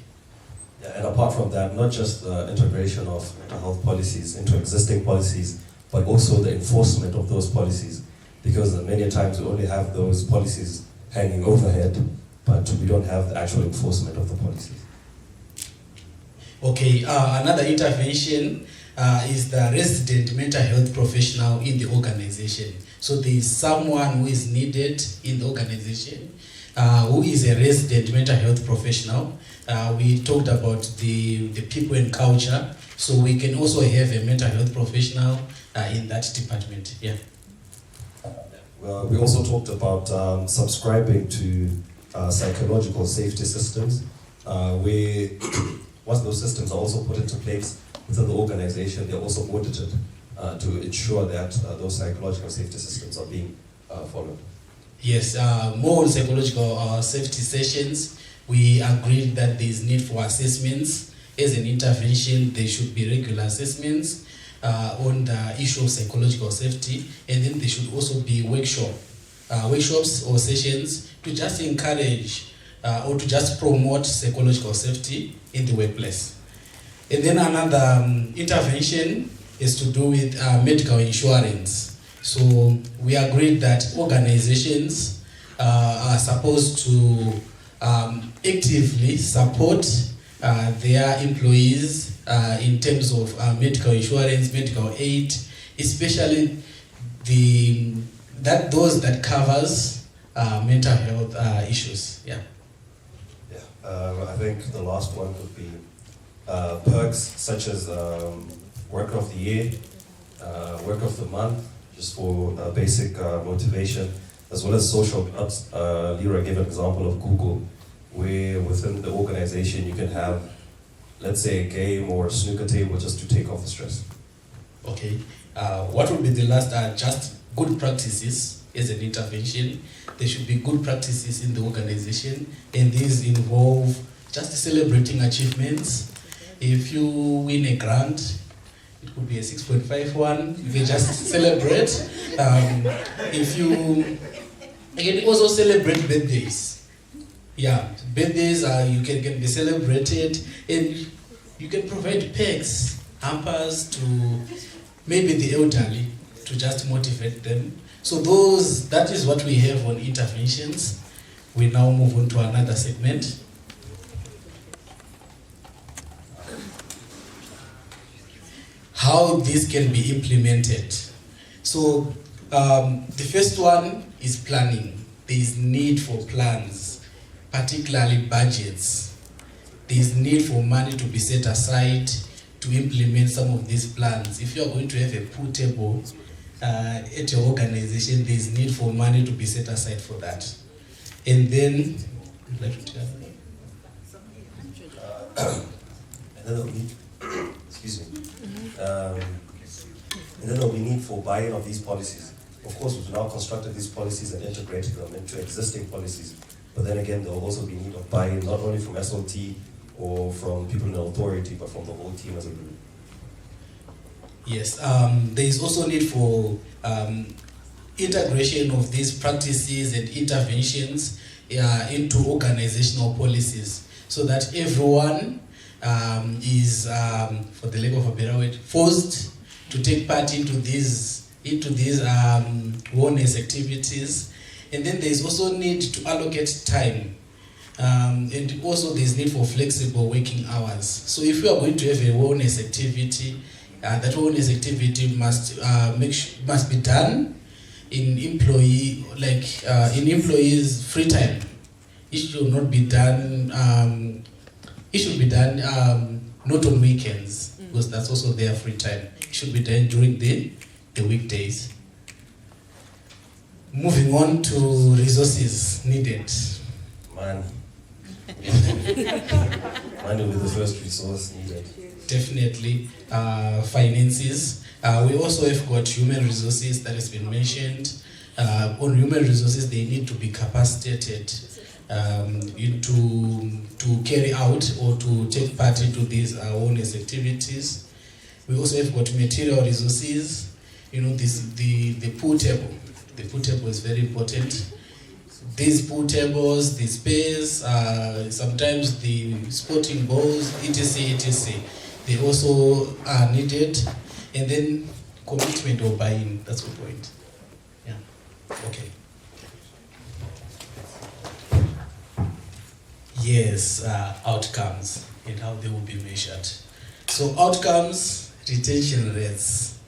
Yeah, and apart from that, not just the integration of mental health policies into existing policies, but also the enforcement of those policies. Because many times we only have those policies hanging overhead, but we don't have the actual enforcement of the policies. Okay, another intervention is the resident mental health professional in the organization. So there is someone who is needed in the organization who is a resident mental health professional. We talked about the people and culture, so we can also have a mental health professional in that department. Yeah. Well, we also talked about subscribing to psychological safety systems, where once those systems are also put into place within the organization, they're also audited to ensure that those psychological safety systems are being followed. Yes, more on psychological safety sessions. We agreed that there is need for assessments. As an intervention, there should be regular assessments on the issue of psychological safety, and then there should also be workshops or sessions to just encourage or to just promote psychological safety in the workplace. And then another intervention is to do with medical insurance. So we agreed that organizations are supposed to actively support their employees in terms of medical insurance, medical aid, especially those that covers mental health issues. Yeah. I think the last one would be perks such as work of the year, work of the month, just for basic motivation, as well as social clubs. Lira gave an example of Google, where within the organization you can have, let's say, a game or a snooker table just to take off the stress. Okay. What would be the last? Just good practices as an intervention. There should be good practices in the organization, and these involve just celebrating achievements. If you win a grant, it could be a 6.51, you can just celebrate. If you can also celebrate birthdays. Yeah, birthdays you can be celebrated, and you can provide perks, hampers to maybe the elderly to just motivate them. So that is what we have on interventions. We now move on to another segment. How this can be implemented. So the first one is planning. There is need for plans, particularly budgets. There is need for money to be set aside to implement some of these plans. If you are going to have a pool table at your organization, there is need for money to be set aside for that. And then, excuse me. And then there'll be need for buy-in of these policies. Of course, we've now constructed these policies and integrated them into existing policies. But then again, there will also be need of buy-in, not only from SLT or from people in authority, but from the whole team as a group. Yes, there is also need for integration of these practices and interventions into organizational policies, so that everyone is, for the lack of a better word, forced to take part into these wellness activities. And then there is also need to allocate time, and also there is need for flexible working hours. So if you are going to have a wellness activity, that wellness activity must be done in employees' free time. It should not be done. It should be done not on weekends, because that's also their free time. It should be done during the weekdays. Moving on to resources needed. Money. Money will be the first resource needed. Definitely. Finances. We also have got human resources that has been mentioned. On human resources, they need to be capacitated to carry out or to take part into these wellness activities. We also have got material resources. You know, the pool table. The pool table is very important. These pool tables, the space, sometimes the sporting balls, etc. They also are needed. And then commitment or buy-in, that's the point. Yeah, okay. Yes, outcomes and how they will be measured. So outcomes, retention rates.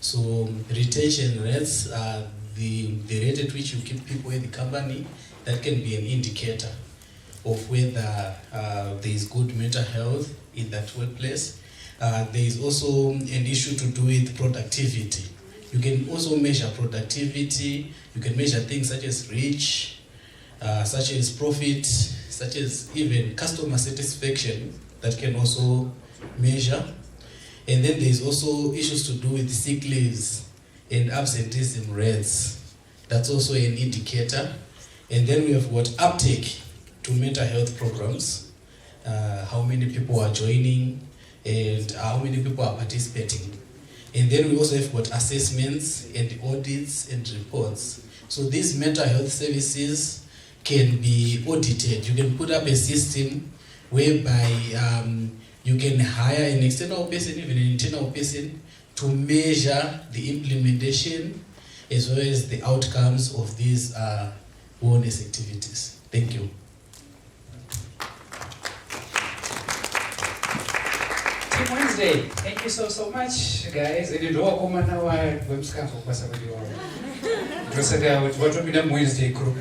So retention rates are the rate at which you keep people in the company. That can be an indicator of whether there is good mental health in that workplace. There is also an issue to do with productivity. You can also measure productivity. You can measure things such as reach, such as profit, such as even customer satisfaction that can also measure. And then there's also issues to do with sick leaves and absenteeism rates. That's also an indicator. And then we have got uptake to mental health programs, how many people are joining and how many people are participating. And then we also have got assessments and audits and reports. So these mental health services can be audited. You can put up a system whereby you can hire an external person, even an internal person, to measure the implementation as well as the outcomes of these wellness activities. Thank you. Team Wednesday, thank you so much, guys. And you know, come now, I'm scared for what's happening. What will be the Wednesday group?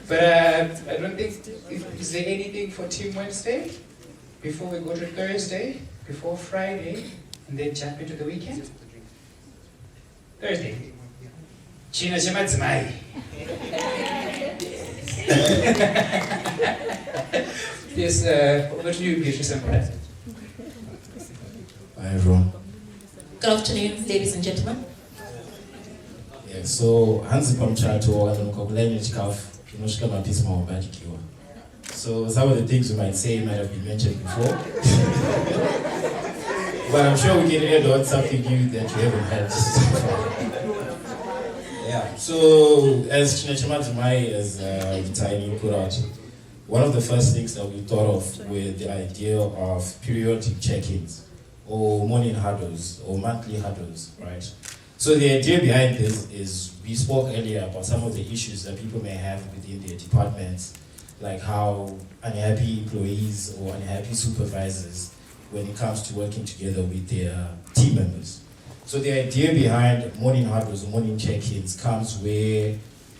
But I don't think, is there anything for Team Wednesday before we go to Thursday, before Friday, and then jump into the weekend? Thursday. China Chamadzimai. Yes, over to you, Beatrice and Brad. Hi, everyone. Good afternoon, ladies and gentlemen. Yeah, so Hansi Pamchato and Kokulani Chikaf, Kinoshka Matisma Batikiwa. So some of the things we might say might have been mentioned before. But I'm sure we can add on something new that you haven't heard so far. Yeah, so as Chinachamatzumai, as Tiny put out, one of the first things that we thought of with the idea of periodic check-ins or morning huddles or monthly huddles, right? So the idea behind this is we spoke earlier about some of the issues that people may have within their departments, like how unhappy employees or unhappy supervisors when it comes to working together with their team members. So the idea behind morning huddles or morning check-ins comes where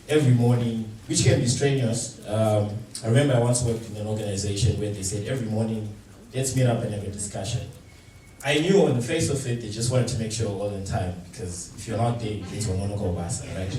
every morning, which can be strenuous. I remember I once worked in an organization where they said every morning, let's meet up and have a discussion. I knew on the face of it, they just wanted to make sure all the time, because if you're not there, it's one go basa, right?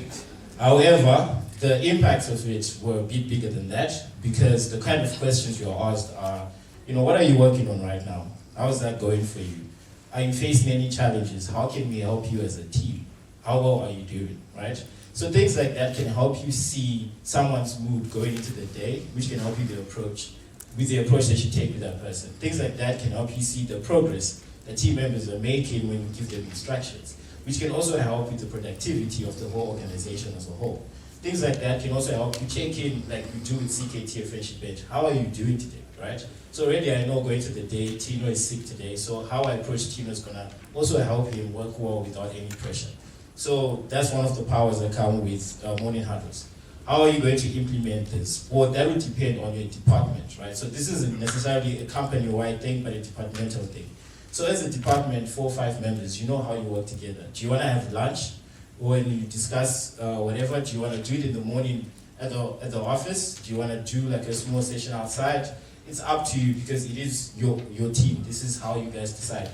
However, the impacts of it were a bit bigger than that, because the kind of questions you're asked are, you know, what are you working on right now? How is that going for you? Are you facing any challenges? How can we help you as a team? How well are you doing, right? So things like that can help you see someone's mood going into the day, which can help you with the approach that you take with that person. Things like that can help you see the progress that team members are making when you give them instructions, which can also help with the productivity of the whole organization as a whole. Things like that can also help you check in, like we do with CKT Friendship Bench. How are you doing today, right? So already I know going to the day, Tino is sick today, so how I approach Tino is gonna also help him work well without any pressure. So that's one of the powers that come with morning huddles. How are you going to implement this? Well, that will depend on your department, right? So this isn't necessarily a company-wide thing, but a departmental thing. So as a department, 4 or 5 members, you know how you work together. Do you want to have lunch when you discuss whatever? Do you want to do it in the morning at the office? Do you want to do like a small session outside? It's up to you because it is your team. This is how you guys decide.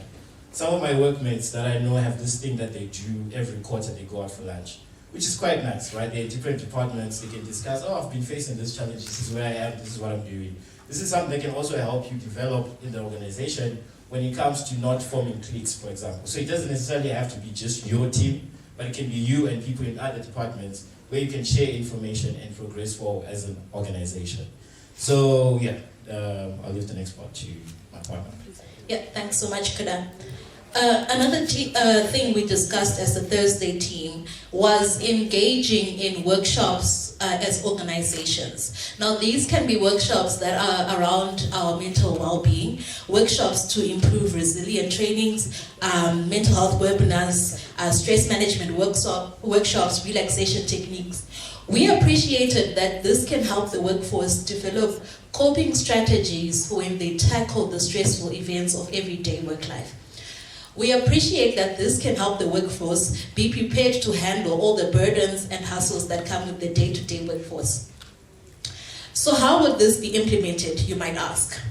Some of my workmates that I know have this thing that they do every quarter, they go out for lunch, which is quite nice, right? They're different departments, they can discuss, oh, I've been facing this challenge, this is where I am, this is what I'm doing. This is something that can also help you develop in the organization when it comes to not forming cliques, for example. So it doesn't necessarily have to be just your team, but it can be you and people in other departments where you can share information and progress forward as an organization. So yeah, I'll leave the next part to Mark. partner. Yeah, thanks so much, Kuda. Another thing we discussed as the Thursday team was engaging in workshops as organizations. Now, these can be workshops that are around our mental well-being, workshops to improve resilient trainings, mental health webinars, stress management workshops, relaxation techniques. We appreciated that this can help the workforce develop coping strategies for when they tackle the stressful events of everyday work life. We appreciate that this can help the workforce be prepared to handle all the burdens and hassles that come with the day-to-day workforce. So how would this be implemented, you might ask?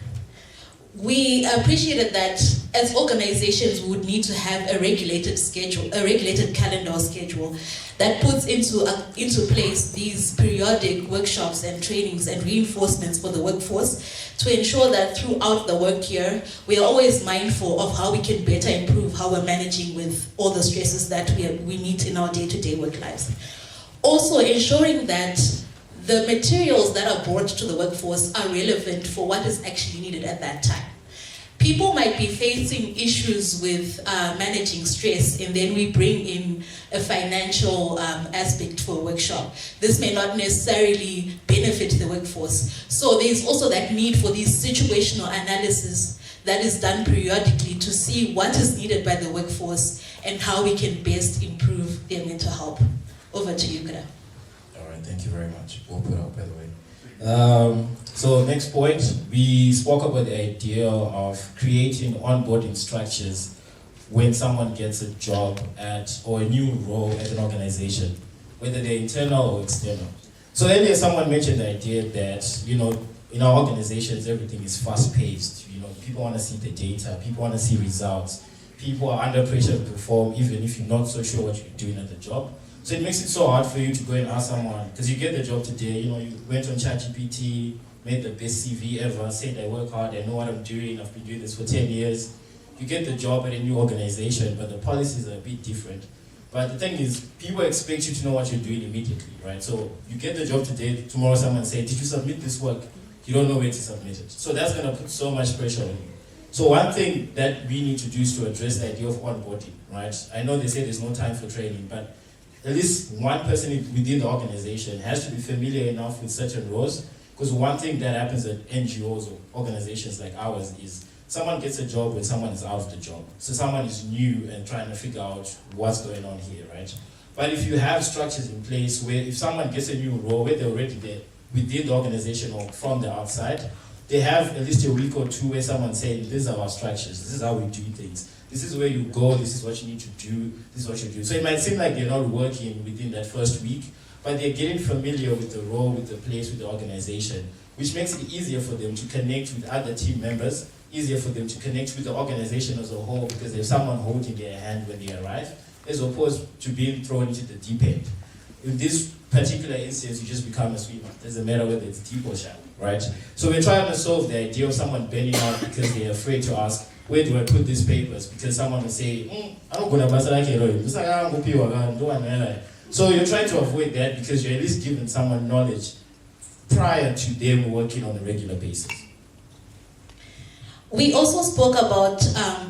We appreciated that as organizations we would need to have a regulated schedule, a regulated calendar schedule that puts into place these periodic workshops and trainings and reinforcements for the workforce to ensure that throughout the work year, we are always mindful of how we can better improve how we're managing with all the stresses that we meet in our day-to-day work lives. Also ensuring that the materials that are brought to the workforce are relevant for what is actually needed at that time. People might be facing issues with managing stress, and then we bring in a financial aspect for a workshop. This may not necessarily benefit the workforce. So there's also that need for these situational analysis that is done periodically to see what is needed by the workforce and how we can best improve their mental health. Over to you, Kuda. All right, thank you very much. We'll put out, by the way. So next point, we spoke about the idea of creating onboarding structures when someone gets a job or a new role at an organization, whether they're internal or external. So earlier someone mentioned the idea that, in our organizations, everything is fast-paced. People want to see the data, people want to see results. People are under pressure to perform even if you're not so sure what you're doing at the job. So it makes it so hard for you to go and ask someone, because you get the job today, you went on ChatGPT, made the best CV ever, said I work hard, I know what I'm doing, I've been doing this for 10 years. You get the job at a new organization, but the policies are a bit different. But the thing is, people expect you to know what you're doing immediately, right? So you get the job today, tomorrow someone says, did you submit this work? You don't know where to submit it. So that's going to put so much pressure on you. So one thing that we need to do is to address the idea of onboarding, right? I know they say there's no time for training, but at least one person within the organization has to be familiar enough with certain roles, because one thing that happens at NGOs or organizations like ours is someone gets a job when someone is out of the job. So someone is new and trying to figure out what's going on here, right? But if you have structures in place where if someone gets a new role, where they're already there within the organization or from the outside, they have at least a week or two where someone's saying, these are our structures, this is how we do things. This is where you go, this is what you need to do, this is what you do. So it might seem like they're not working within that first week, but they're getting familiar with the role, with the place, with the organization, which makes it easier for them to connect with other team members, easier for them to connect with the organization as a whole, because there's someone holding their hand when they arrive, as opposed to being thrown into the deep end. In this particular instance, you just become a swimmer. It doesn't matter whether it's deep or shallow, right? So we're trying to solve the idea of someone burning out because they're afraid to ask, where do I put these papers? Because someone will say, I don't go to So you're trying to avoid that because you're at least giving someone knowledge prior to them working on a regular basis. We also spoke about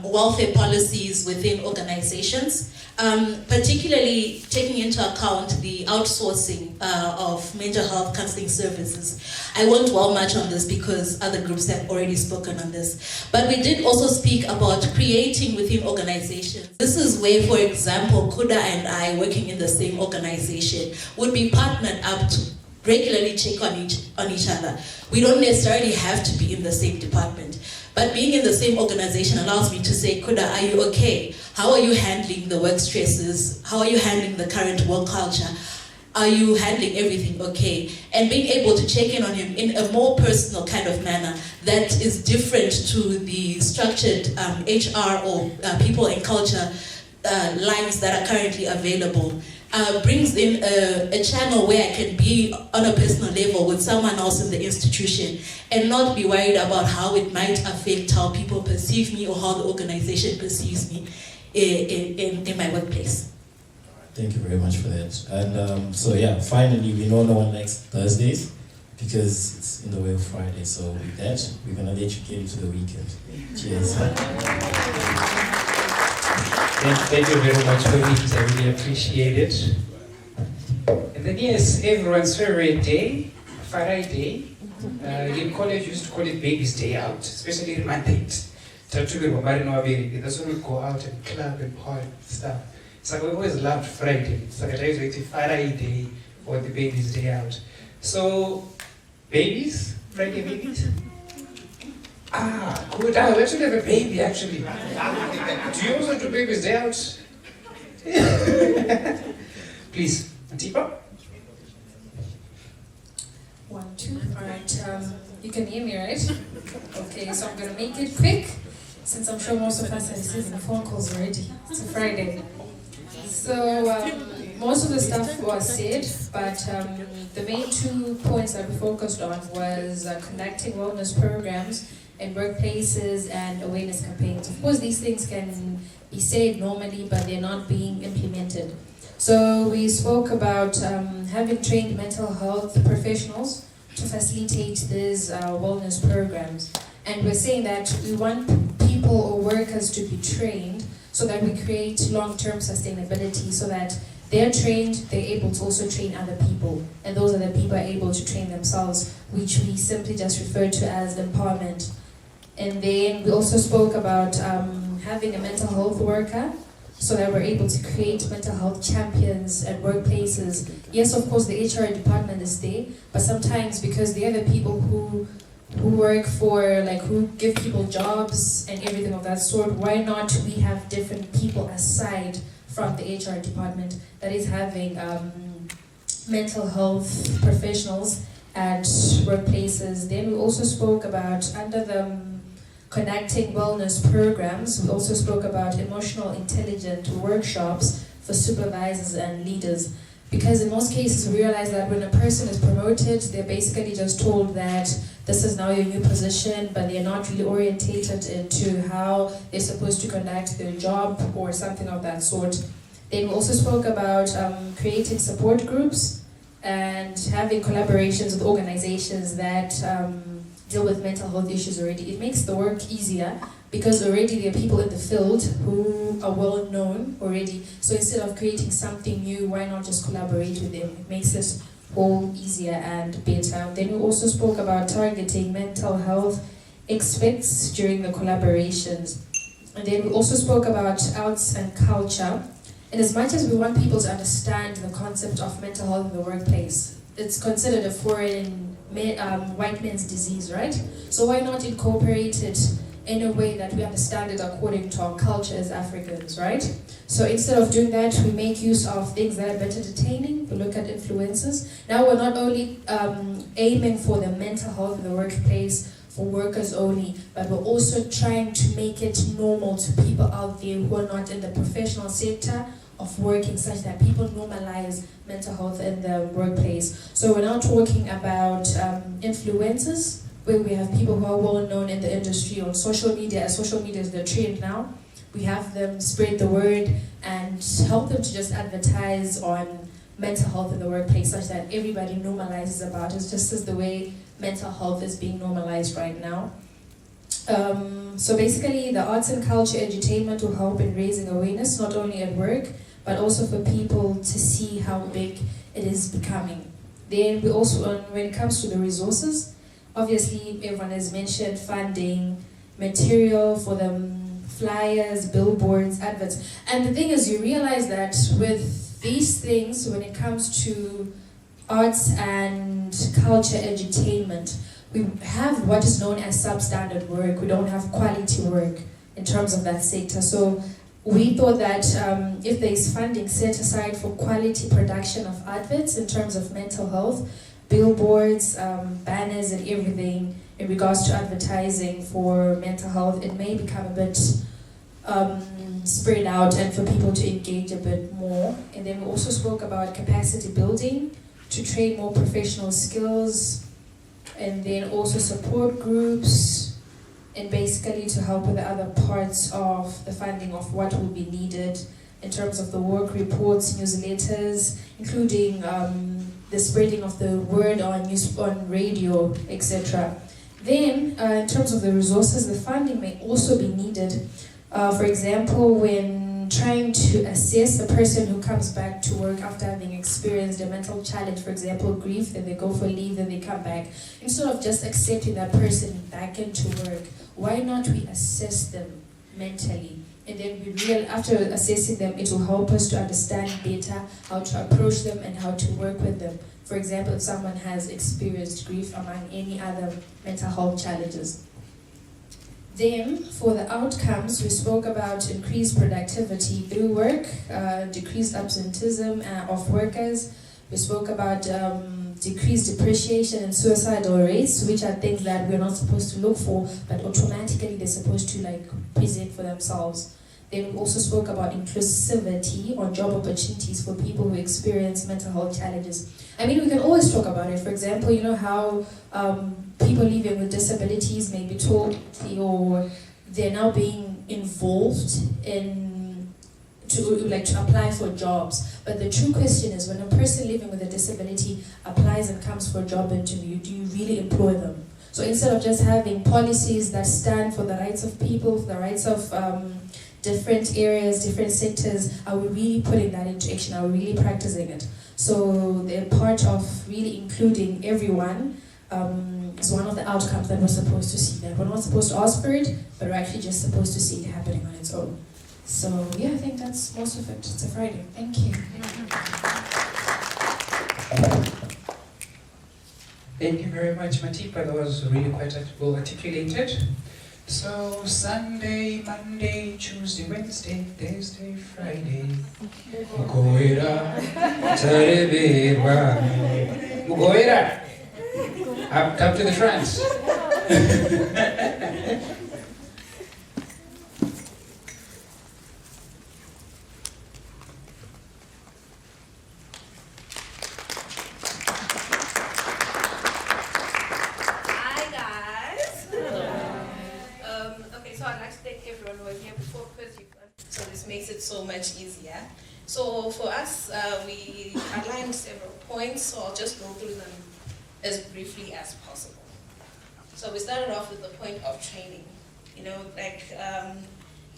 welfare policies within organizations, particularly taking into account the outsourcing of mental health counseling services. I won't dwell much on this because other groups have already spoken on this. But we did also speak about creating within organizations. This is where, for example, Kuda and I, working in the same organization, would be partnered up to regularly check on each other. We don't necessarily have to be in the same department. But being in the same organization allows me to say, Kuda, are you okay? How are you handling the work stresses? How are you handling the current work culture? Are you handling everything okay? And being able to check in on him in a more personal kind of manner that is different to the structured HR or people and culture lines that are currently available. Brings in a channel where I can be on a personal level with someone else in the institution and not be worried about how it might affect how people perceive me or how the organization perceives me in my workplace. Thank you very much for that. And so yeah, finally, we know no one likes Thursdays because it's in the way of Friday. So with that, we're gonna let you get into the weekend. Cheers. Thank you very much for it. I really appreciate it. And then yes, everyone's favorite day, Friday. In college, used to call it baby's day out, especially in month 8. That's when we go out and club and party and stuff. So we always loved Friday. It's like a usually Friday or the baby's day out. So, babies? Friday babies? Ah, good. I actually have a baby actually. Do you also do baby's day out? Please, Antipa? 1, 2. Alright, you can hear me, right? Okay, so I'm gonna make it quick, since I'm sure most of us have received phone calls already. It's a Friday. So, most of the stuff was said, but the main 2 points that we focused on was conducting wellness programs in workplaces and awareness campaigns. Of course, these things can be said normally, but they're not being implemented. So we spoke about having trained mental health professionals to facilitate these wellness programs. And we're saying that we want people or workers to be trained so that we create long-term sustainability, so that they're trained, they're able to also train other people. And those other people are able to train themselves, which we simply just refer to as empowerment. And then we also spoke about having a mental health worker, so that we're able to create mental health champions at workplaces. Yes, of course, the HR department is there, but sometimes because they're the people who work for, like, who give people jobs and everything of that sort, why not we have different people aside from the HR department that is having mental health professionals at workplaces. Then we also spoke about, under the connecting wellness programs, we also spoke about emotional intelligence workshops for supervisors and leaders. Because in most cases we realize that when a person is promoted, they're basically just told that this is now your new position, but they're not really orientated into how they're supposed to conduct their job or something of that sort. Then we also spoke about creating support groups and having collaborations with organizations that deal with mental health issues already. It makes the work easier because already there are people in the field who are well known already. So instead of creating something new, why not just collaborate with them? It makes it all easier and better. Then we also spoke about targeting mental health experts during the collaborations. And then we also spoke about arts and culture. And as much as we want people to understand the concept of mental health in the workplace, it's considered a foreign white man's disease, right? So why not incorporate it in a way that we understand it according to our culture as Africans, right? So instead of doing that, we make use of things that are better detaining. We look at influences. Now we're not only aiming for the mental health in the workplace for workers only, but we're also trying to make it normal to people out there who are not in the professional sector of working, such that people normalize mental health in the workplace. So we're now talking about influencers, where we have people who are well known in the industry on social media. As social media is the trend now, we have them spread the word and help them to just advertise on mental health in the workplace, such that everybody normalizes about it, just as the way mental health is being normalized right now. So basically, the arts and culture edutainment will help in raising awareness, not only at work, but also for people to see how big it is becoming. Then we also, when it comes to the resources, obviously everyone has mentioned funding, material for the flyers, billboards, adverts. And the thing is, you realize that with these things, when it comes to arts and culture edutainment, we have what is known as substandard work. We don't have quality work in terms of that sector. So we thought that if there is funding set aside for quality production of adverts in terms of mental health, billboards, banners and everything in regards to advertising for mental health, it may become a bit spread out and for people to engage a bit more. And then we also spoke about capacity building to train more professional skills, and then also support groups, and basically to help with the other parts of the funding of what will be needed in terms of the work reports, newsletters, including the spreading of the word on news, on radio, etc. Then, in terms of the resources, the funding may also be needed. For example, when trying to assess a person who comes back to work after having experienced a mental challenge, for example, grief, then they go for leave, then they come back. Instead of just accepting that person back into work, why not we assess them mentally? And then after assessing them, it will help us to understand better how to approach them and how to work with them. For example, if someone has experienced grief among any other mental health challenges. Then, for the outcomes, we spoke about increased productivity through work, decreased absenteeism of workers. We spoke about decreased depreciation and suicidal rates, which are things that we're not supposed to look for, but automatically they're supposed to present for themselves. Then we also spoke about inclusivity on job opportunities for people who experience mental health challenges. I mean, we can always talk about it. For example, you know how people living with disabilities may be told, or they're now being involved in to apply for jobs. But the true question is, when a person living with a disability applies and comes for a job interview, do you really employ them? So instead of just having policies that stand for the rights of people, for the rights of different areas, different sectors, are we really putting that into action? Are we really practicing it? So the part of really including everyone is one of the outcomes that we're supposed to see. That we're not supposed to ask for it, but we're actually just supposed to see it happening on its own. So yeah, I think that's most of it. It's a Friday. Thank you. Thank you very much, Matipa. That was really quite well articulated. So Sunday, Monday, Tuesday, Wednesday, Thursday, Friday. Mugoera, Tarebewa. Mugoera. Come to the front. So this makes it so much easier. So for us, we outlined several points, so I'll just go through them as briefly as possible. So we started off with the point of training. You know,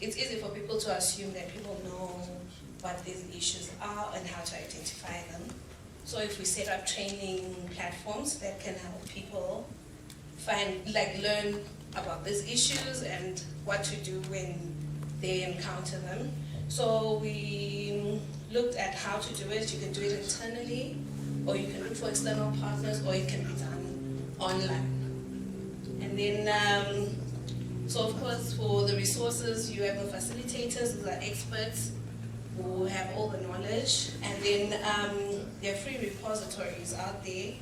it's easy for people to assume that people know what these issues are and how to identify them. So if we set up training platforms that can help people learn about these issues and what to do when they encounter them. So we looked at how to do it. You can do it internally, or you can look for external partners, or it can be done online. And then, so of course, for the resources, you have the facilitators, who are experts, who have all the knowledge. And then there are free repositories out there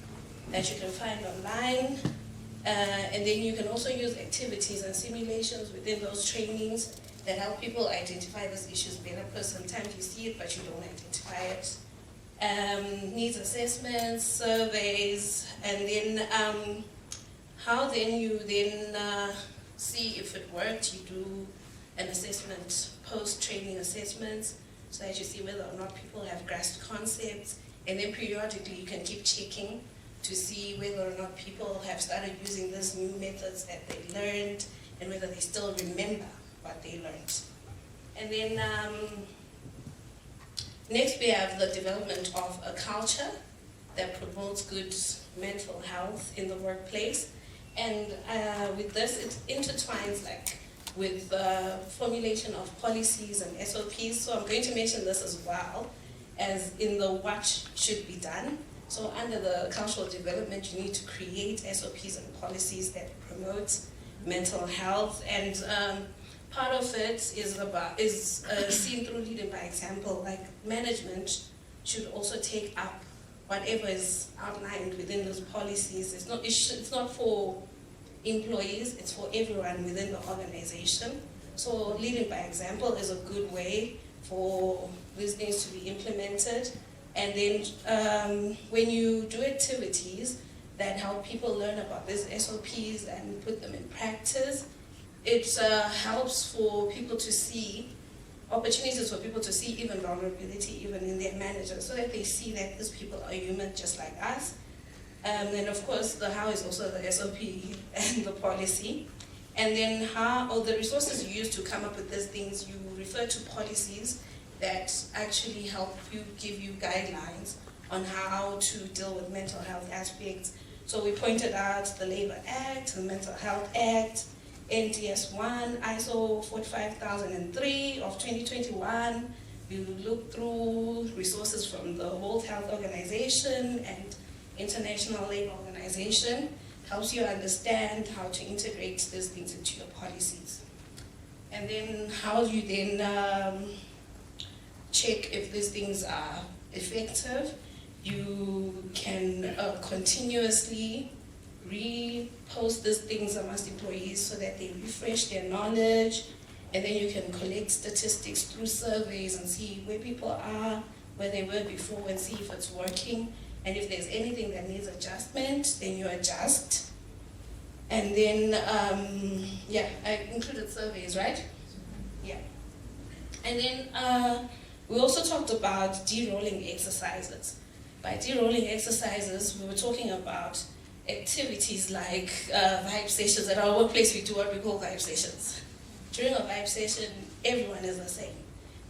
that you can find online. And then you can also use activities and simulations within those trainings that help people identify those issues better, because sometimes you see it but you don't identify it. Needs assessments, surveys, and then how then you see if it worked. You do an assessment, post-training assessments, so that you see whether or not people have grasped concepts, and then periodically you can keep checking to see whether or not people have started using these new methods that they learned, and whether they still remember what they learned. And then next we have the development of a culture that promotes good mental health in the workplace. And with this, it intertwines with the formulation of policies and SOPs. So I'm going to mention this as well as in the what should be done. So under the cultural development, you need to create SOPs and policies that promote mental health, and part of it is seen through leading by example. Like management should also take up whatever is outlined within those policies. It's not for employees, it's for everyone within the organization. So leading by example is a good way for these things to be implemented. And then when you do activities that help people learn about these SOPs and put them in practice, it helps for people to see, opportunities for people to see even vulnerability, even in their managers, so that they see that these people are human just like us. And of course, the how is also the SOP and the policy. And then how, or the resources you use to come up with these things, you refer to policies that actually help you, give you guidelines on how to deal with mental health aspects. So we pointed out the Labor Act, the Mental Health Act, NDS-1, ISO 45003 of 2021. We looked through resources from the World Health Organization and International Labour Organization. Helps you understand how to integrate these things into your policies. And then how do you then check if these things are effective? You can continuously repost these things amongst employees so that they refresh their knowledge, and then you can collect statistics through surveys and see where people are, where they were before, and see if it's working. And if there's anything that needs adjustment, then you adjust. And then, yeah, I included surveys, right? Yeah. And then we also talked about de-rolling exercises. By de-rolling exercises, we were talking about activities like vibe sessions. At our workplace, we do what we call vibe sessions. During a vibe session, everyone is the same.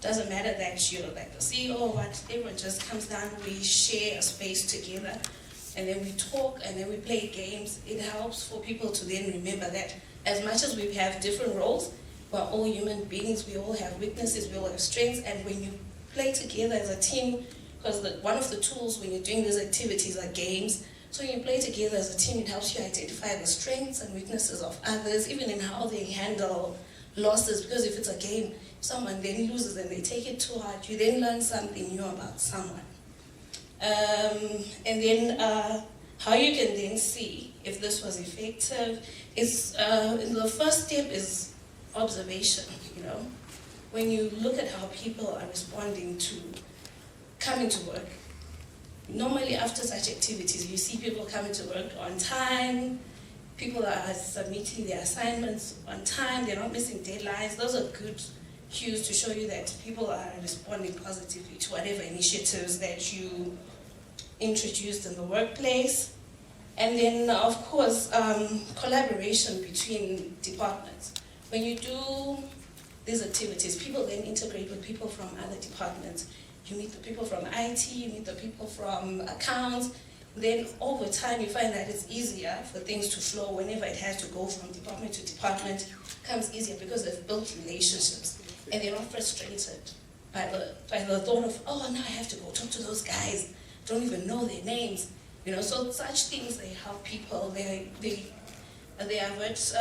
Doesn't matter that you're like the CEO or what, everyone just comes down, we share a space together, and then we talk, and then we play games. It helps for people to then remember that as much as we have different roles, we're all human beings, we all have weaknesses, we all have strengths, and when you play together as a team, because one of the tools when you're doing these activities are games, so when you play together as a team, it helps you identify the strengths and weaknesses of others, even in how they handle losses, because if it's a game, someone then loses and they take it too hard, you then learn something new about someone. And then how you can then see if this was effective is, the first step is observation, you know. When you look at how people are responding to coming to work, normally after such activities, you see people coming to work on time, people are submitting their assignments on time, they're not missing deadlines. Those are good cues to show you that people are responding positively to whatever initiatives that you introduced in the workplace. And then, of course, collaboration between departments. When you do these activities, people then integrate with people from other departments. You meet the people from IT, you meet the people from accounts. Then over time you find that it's easier for things to flow whenever it has to go from department to department. It comes easier because they've built relationships and they're not frustrated by the thought of, oh, now I have to go talk to those guys, don't even know their names. You know, so such things, they help people, they avert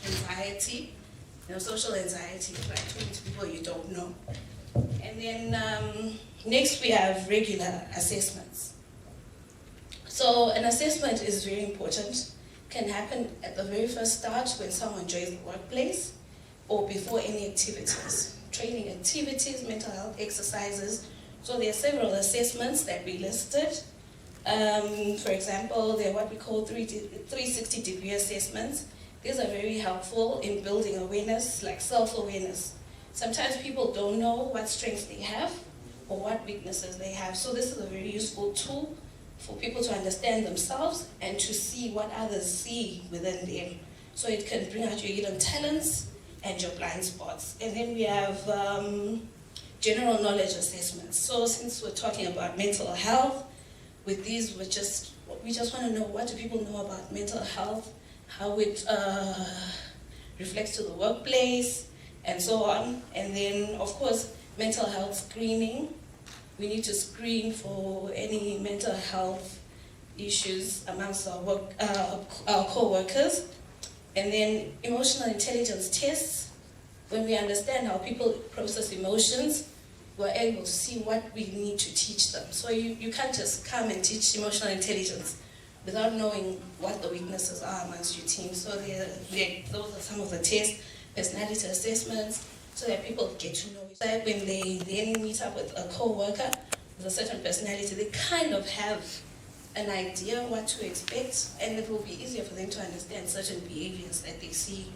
anxiety, you know, social anxiety, like talking to people you don't know. And then next we have regular assessments. So an assessment is very important. Can happen at the very first start when someone joins the workplace or before any activities. Training activities, mental health exercises. So there are several assessments that we listed. For example, there are what we call 360-degree assessments. These are very helpful in building awareness, like self-awareness. Sometimes people don't know what strengths they have or what weaknesses they have. So this is a very useful tool for people to understand themselves and to see what others see within them. So it can bring out your hidden talents and your blind spots. And then we have general knowledge assessments. So since we're talking about mental health, with these we just want to know, what do people know about mental health, how it reflects to the workplace, and so on. And then, of course, mental health screening. We need to screen for any mental health issues amongst our co-workers. And then emotional intelligence tests. When we understand how people process emotions, we're able to see what we need to teach them. So you can't just come and teach emotional intelligence without knowing what the weaknesses are amongst your team. So those are some of the tests, personality assessments, so that people get to know each other. When they then meet up with a co-worker with a certain personality, they kind of have an idea what to expect, and it will be easier for them to understand certain behaviors that they see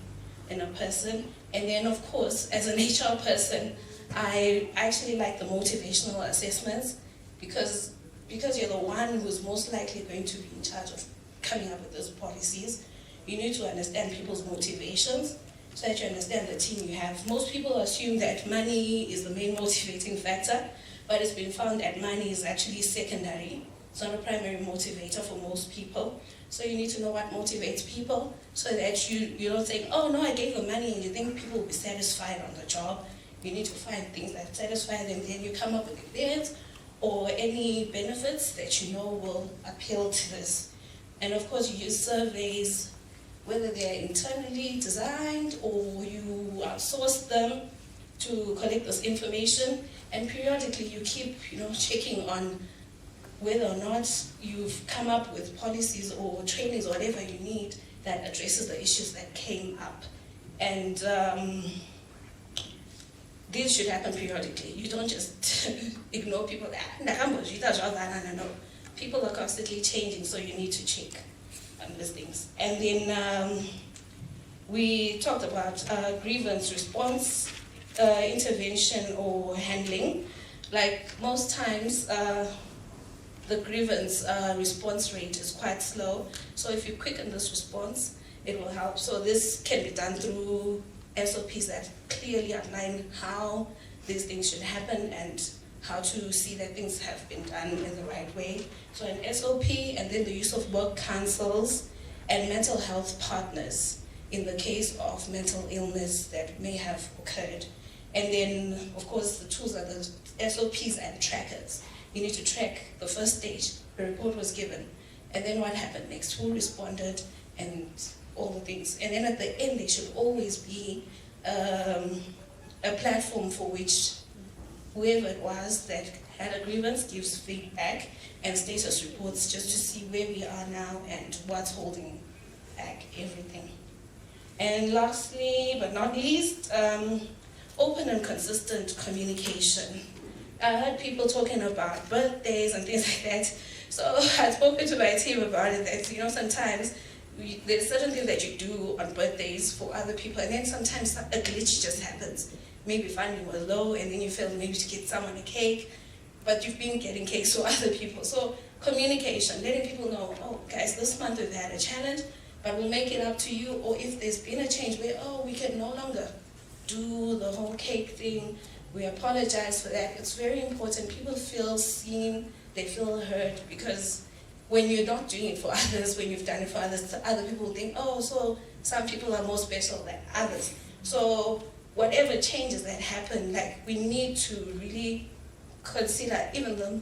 in a person. And then, of course, as an HR person, I actually like the motivational assessments because you're the one who's most likely going to be in charge of coming up with those policies. You need to understand people's motivations so that you understand the team you have. Most people assume that money is the main motivating factor, but it's been found that money is actually secondary. It's not a primary motivator for most people. So you need to know what motivates people so that you don't think, oh no, I gave them money, and you think people will be satisfied on the job. You need to find things that satisfy them, then you come up with events or any benefits that you know will appeal to this. And of course you use surveys, whether they're internally designed or you outsource them to collect this information, and periodically you keep checking on whether or not you've come up with policies or trainings or whatever you need that addresses the issues that came up. And this should happen periodically. You don't just ignore people. No. People are constantly changing, so you need to check on these things. And then we talked about grievance response, intervention or handling. Like most times, the grievance response rate is quite slow. So if you quicken this response, it will help. So this can be done through SOPs that clearly outline how these things should happen and how to see that things have been done in the right way. So an SOP, and then the use of work councils and mental health partners in the case of mental illness that may have occurred. And then, of course, the tools are the SOPs and trackers. You need to track the first stage, the report was given, and then what happened next, who responded, and all the things. And then at the end, there should always be a platform for which whoever it was that had a grievance gives feedback and status reports just to see where we are now and what's holding back everything. And lastly, but not least, open and consistent communication. I heard people talking about birthdays and things like that. So I've spoken to my team about it that, sometimes there's certain things that you do on birthdays for other people, and then sometimes a glitch just happens. Maybe funding was low, and then you failed maybe to get someone a cake, but you've been getting cakes for other people. So communication, letting people know, oh guys, this month we've had a challenge, but we'll make it up to you. Or if there's been a change where, oh, we can no longer do the whole cake thing, we apologize for that. It's very important. People feel seen, they feel heard, because when you're not doing it for others, when you've done it for others, other people think, oh, so some people are more special than others. So whatever changes that happen, we need to really consider even the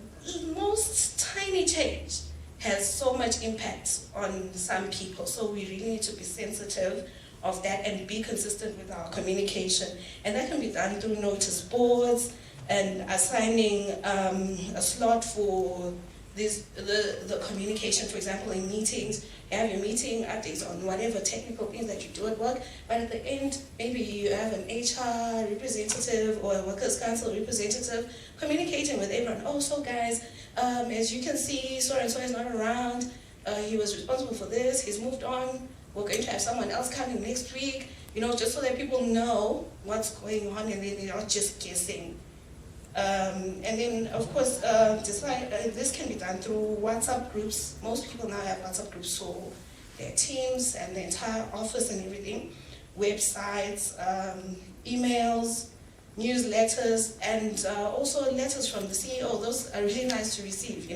most tiny change has so much impact on some people. So we really need to be sensitive of that and be consistent with our communication. And that can be done through notice boards and assigning a slot for the communication. For example, in meetings, you have your meeting updates on whatever technical things that you do at work, but at the end, maybe you have an HR representative or a workers' council representative communicating with everyone. Oh, so guys, as you can see, so-and-so is not around. He was responsible for this, he's moved on. We're going to have someone else coming next week, just so that people know what's going on and then they're not just guessing. And then, of course, this can be done through WhatsApp groups. Most people now have WhatsApp groups for their teams and the entire office and everything. Websites, emails, newsletters, and also letters from the CEO. Those are really nice to receive,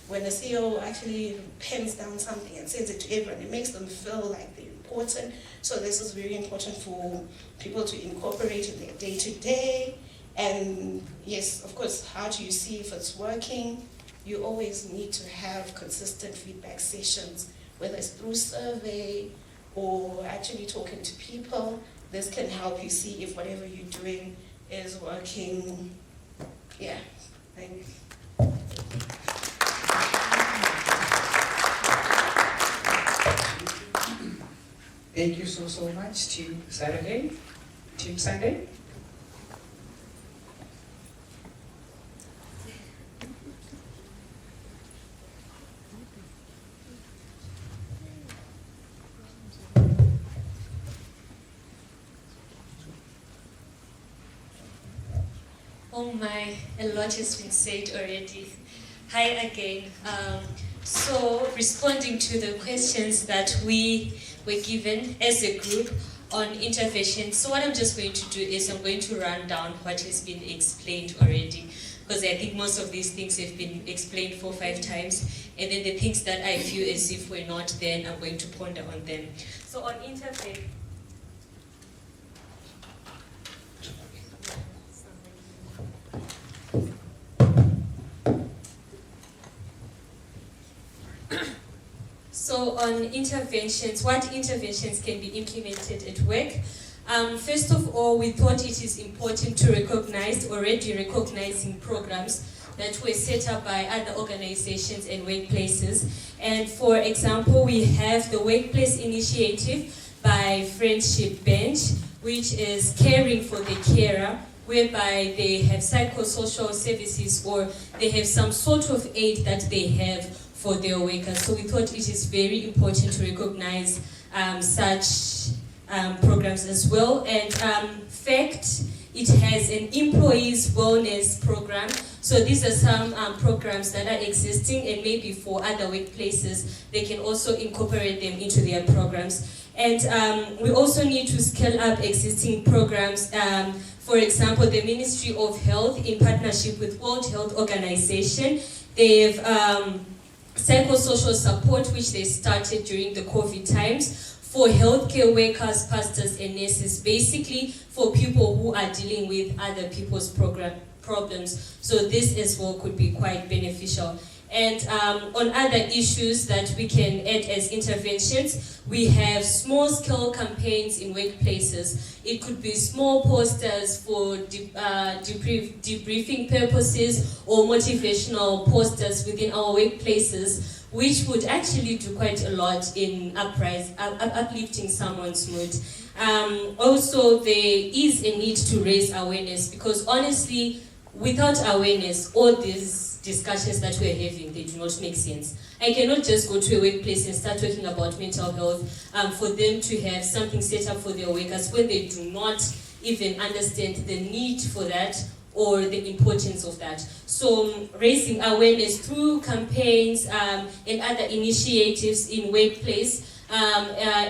when the CEO actually pens down something and sends it to everyone. It makes them feel like they're important. So this is very important for people to incorporate in their day-to-day. And yes, of course, how do you see if it's working? You always need to have consistent feedback sessions, whether it's through survey or actually talking to people. This can help you see if whatever you're doing is working. Yeah, thanks. Thank you so much, Team Sunday. Oh my, a lot has been said already. Hi again. So responding to the questions that we were given as a group on intervention, so what I'm just going to do is I'm going to run down what has been explained already, because I think most of these things have been explained 4 or 5 times, and then the things that I feel as if we're not there, I'm going to ponder on them. So on intervention, so on interventions, what interventions can be implemented at work? First of all, we thought it is important to recognize, already recognizing programs that were set up by other organizations and workplaces. And for example, we have the Workplace Initiative by Friendship Bench, which is caring for the carer, whereby they have psychosocial services or they have some sort of aid that they have for their workers. So we thought it is very important to recognize such programs as well. And FACT, it has an employees wellness program. So these are some programs that are existing, and maybe for other workplaces, they can also incorporate them into their programs. And we also need to scale up existing programs. For example, the Ministry of Health, in partnership with World Health Organization, they have psychosocial support, which they started during the COVID times, for healthcare workers, pastors, and nurses, basically for people who are dealing with other people's problems. So this as well could be quite beneficial. And on other issues that we can add as interventions, we have small-scale campaigns in workplaces. It could be small posters for debriefing purposes or motivational posters within our workplaces, which would actually do quite a lot in uplifting someone's mood. Also, there is a need to raise awareness, because honestly, without awareness, all these discussions that we're having, they do not make sense. I cannot just go to a workplace and start talking about mental health for them to have something set up for their workers when they do not even understand the need for that or the importance of that. So raising awareness through campaigns and other initiatives in workplace,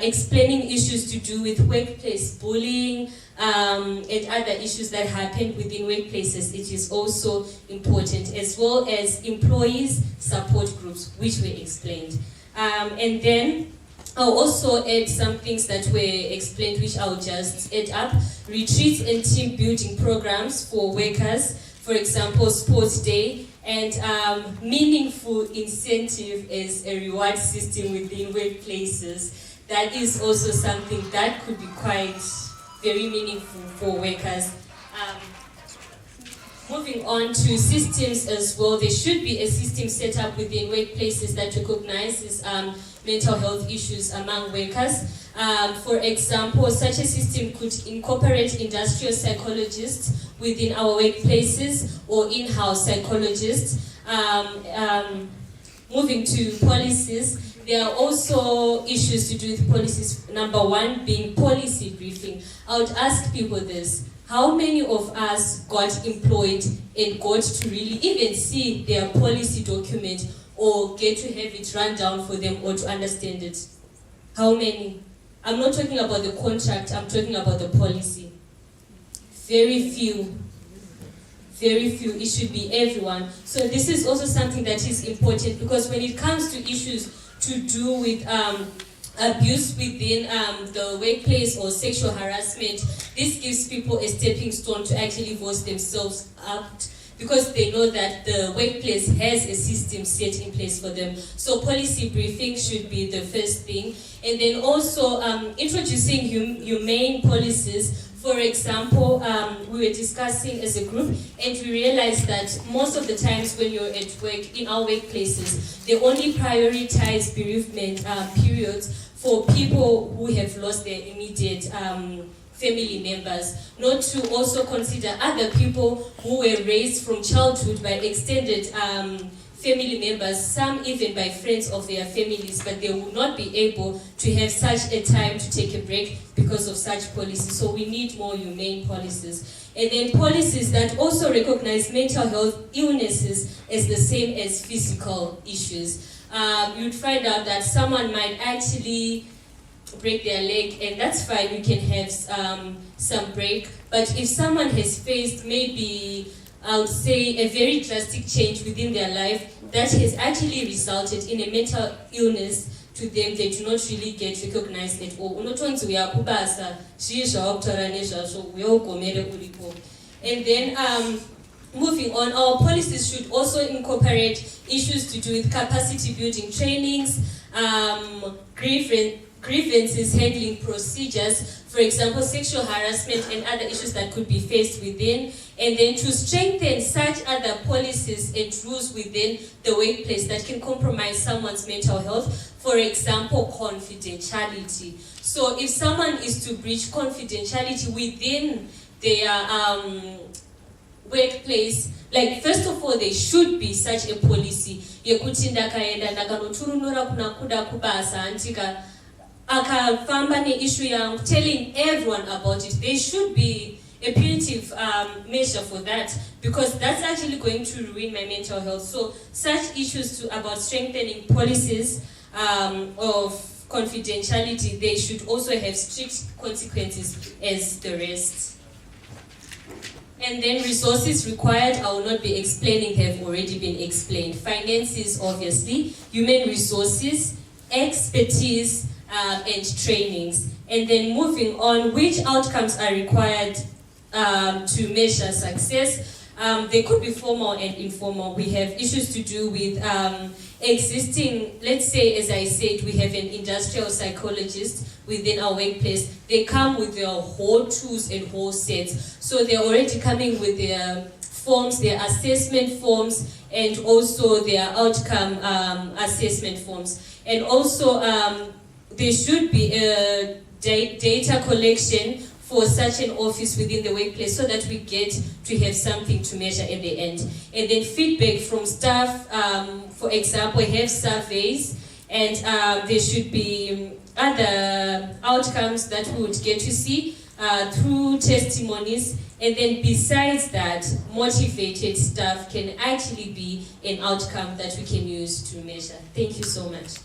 explaining issues to do with workplace bullying, and other issues that happen within workplaces, it is also important, as well as employees support groups, which were explained. And then I'll also add some things that were explained, which I'll just add up. Retreats and team building programs for workers, for example, sports day, and meaningful incentive as a reward system within workplaces. That is also something that could be quite very meaningful for workers. Moving on to systems as well, there should be a system set up within workplaces that recognizes mental health issues among workers. For example, such a system could incorporate industrial psychologists within our workplaces or in-house psychologists. Moving to policies, there are also issues to do with policies. Number one being policy briefing. I would ask people this: how many of us got employed and got to really even see their policy document or get to have it run down for them or to understand it? How many? I'm not talking about the contract, I'm talking about the policy. Very few. Very few. It should be everyone. So this is also something that is important, because when it comes to issues to do with abuse within the workplace or sexual harassment, this gives people a stepping stone to actually voice themselves out, because they know that the workplace has a system set in place for them. So policy briefing should be the first thing. And then also introducing humane policies. For example, we were discussing as a group, and we realized that most of the times when you're at work, in our workplaces, they only prioritize bereavement periods for people who have lost their immediate family members, not to also consider other people who were raised from childhood by extended family members, some even by friends of their families, but they would not be able to have such a time to take a break because of such policies. So we need more humane policies. And then policies that also recognize mental health illnesses as the same as physical issues. You'd find out that someone might actually break their leg, and that's fine, you can have some break. But if someone has faced maybe, I would say, a very drastic change within their life that has actually resulted in a mental illness to them, they do not really get recognized at all. And then moving on, our policies should also incorporate issues to do with capacity building trainings, grievances handling procedures, for example, sexual harassment and other issues that could be faced within, and then to strengthen such other policies and rules within the workplace that can compromise someone's mental health, for example, confidentiality. So if someone is to breach confidentiality within their workplace, like first of all, there should be such a policy. Yekuti ndakaenda ndakanoturunura kuna kuda kubasa antika akafamba ne-issue yangu, telling everyone about it. There should be a punitive measure for that, because that's actually going to ruin my mental health. So such issues about strengthening policies of confidentiality, they should also have strict consequences as the rest. And then resources required, I will not be explaining, have already been explained. Finances, obviously, human resources, expertise, and trainings. And then moving on, which outcomes are required to measure success? They could be formal and informal. We have issues to do with existing, let's say, as I said, we have an industrial psychologist within our workplace. They come with their whole tools and whole sets. So they're already coming with their forms, their assessment forms, and also their outcome assessment forms. And also, there should be a data collection for such an office within the workplace so that we get to have something to measure at the end. And then feedback from staff, for example, have surveys, and there should be other outcomes that we would get to see through testimonies. And then besides that, motivated staff can actually be an outcome that we can use to measure. Thank you so much.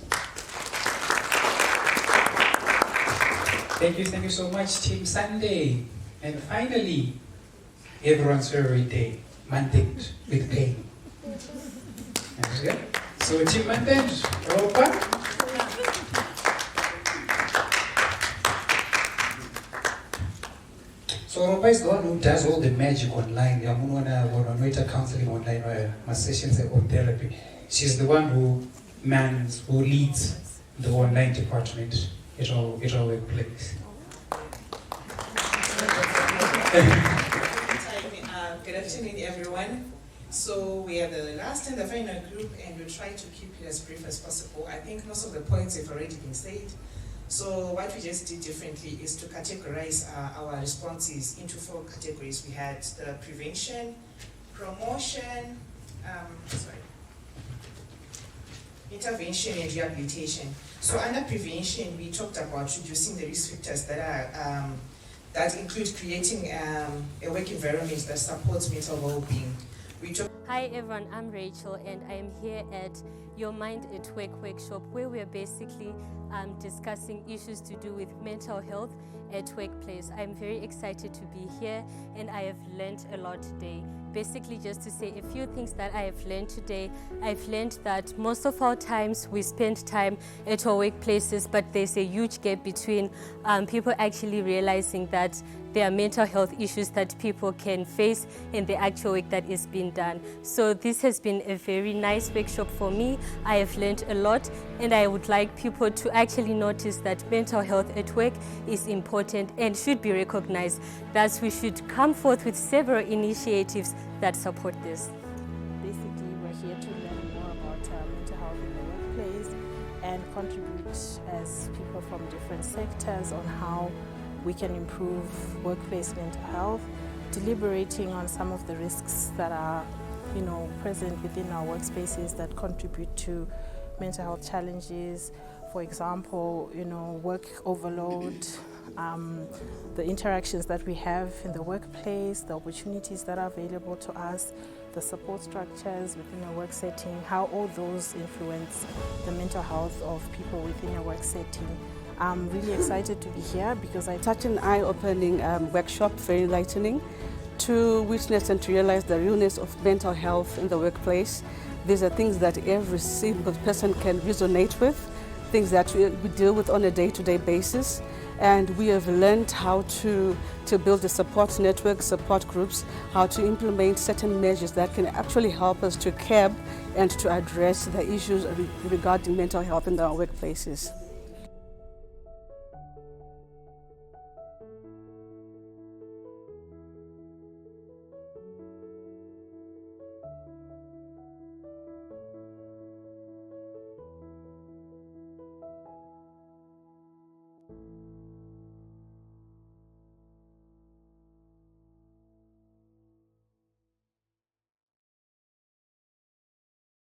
Thank you so much, Team Sunday. And finally, everyone's favorite day, Monday with pain. Okay. So Team Monday, Europa. So Europa is the one who does all the magic online. Yamunwana counseling online, my sessions of therapy. She's the one who leads the online department. It all workplace. Good afternoon, everyone. So we are the last and the final group, and we'll try to keep it as brief as possible. I think most of the points have already been said. So what we just did differently is to categorize our responses into 4 categories. We had the prevention, promotion, intervention and rehabilitation. So under prevention, we talked about reducing the risk factors that are that include creating a work environment that supports mental well-being. Hi everyone, I'm Rachel, and I'm here at Your Mind at Work workshop, where we're basically discussing issues to do with mental health at workplace. I'm very excited to be here, and I have learned a lot today. Basically, just to say a few things that I have learned today. I've learned that most of our times we spend time at our workplaces, but there's a huge gap between people actually realizing that there are mental health issues that people can face in the actual work that is being done. So this has been a very nice workshop for me. I have learned a lot, and I would like people to actually notice that mental health at work is important and should be recognized. Thus, we should come forth with several initiatives that support this. Basically, we're here to learn more about mental health in the workplace and contribute as people from different sectors on how we can improve workplace mental health, deliberating on some of the risks that are, present within our workspaces that contribute to mental health challenges, For example, work overload, the interactions that we have in the workplace, the opportunities that are available to us, the support structures within a work setting, how all those influence the mental health of people within a work setting. I'm really excited to be here because I Such an eye-opening workshop, very enlightening, to witness and to realize the realness of mental health in the workplace. These are things that every single person can resonate with, things that we deal with on a day-to-day basis. And we have learned how to build a support network, support groups, how to implement certain measures that can actually help us to curb and to address the issues regarding mental health in our workplaces.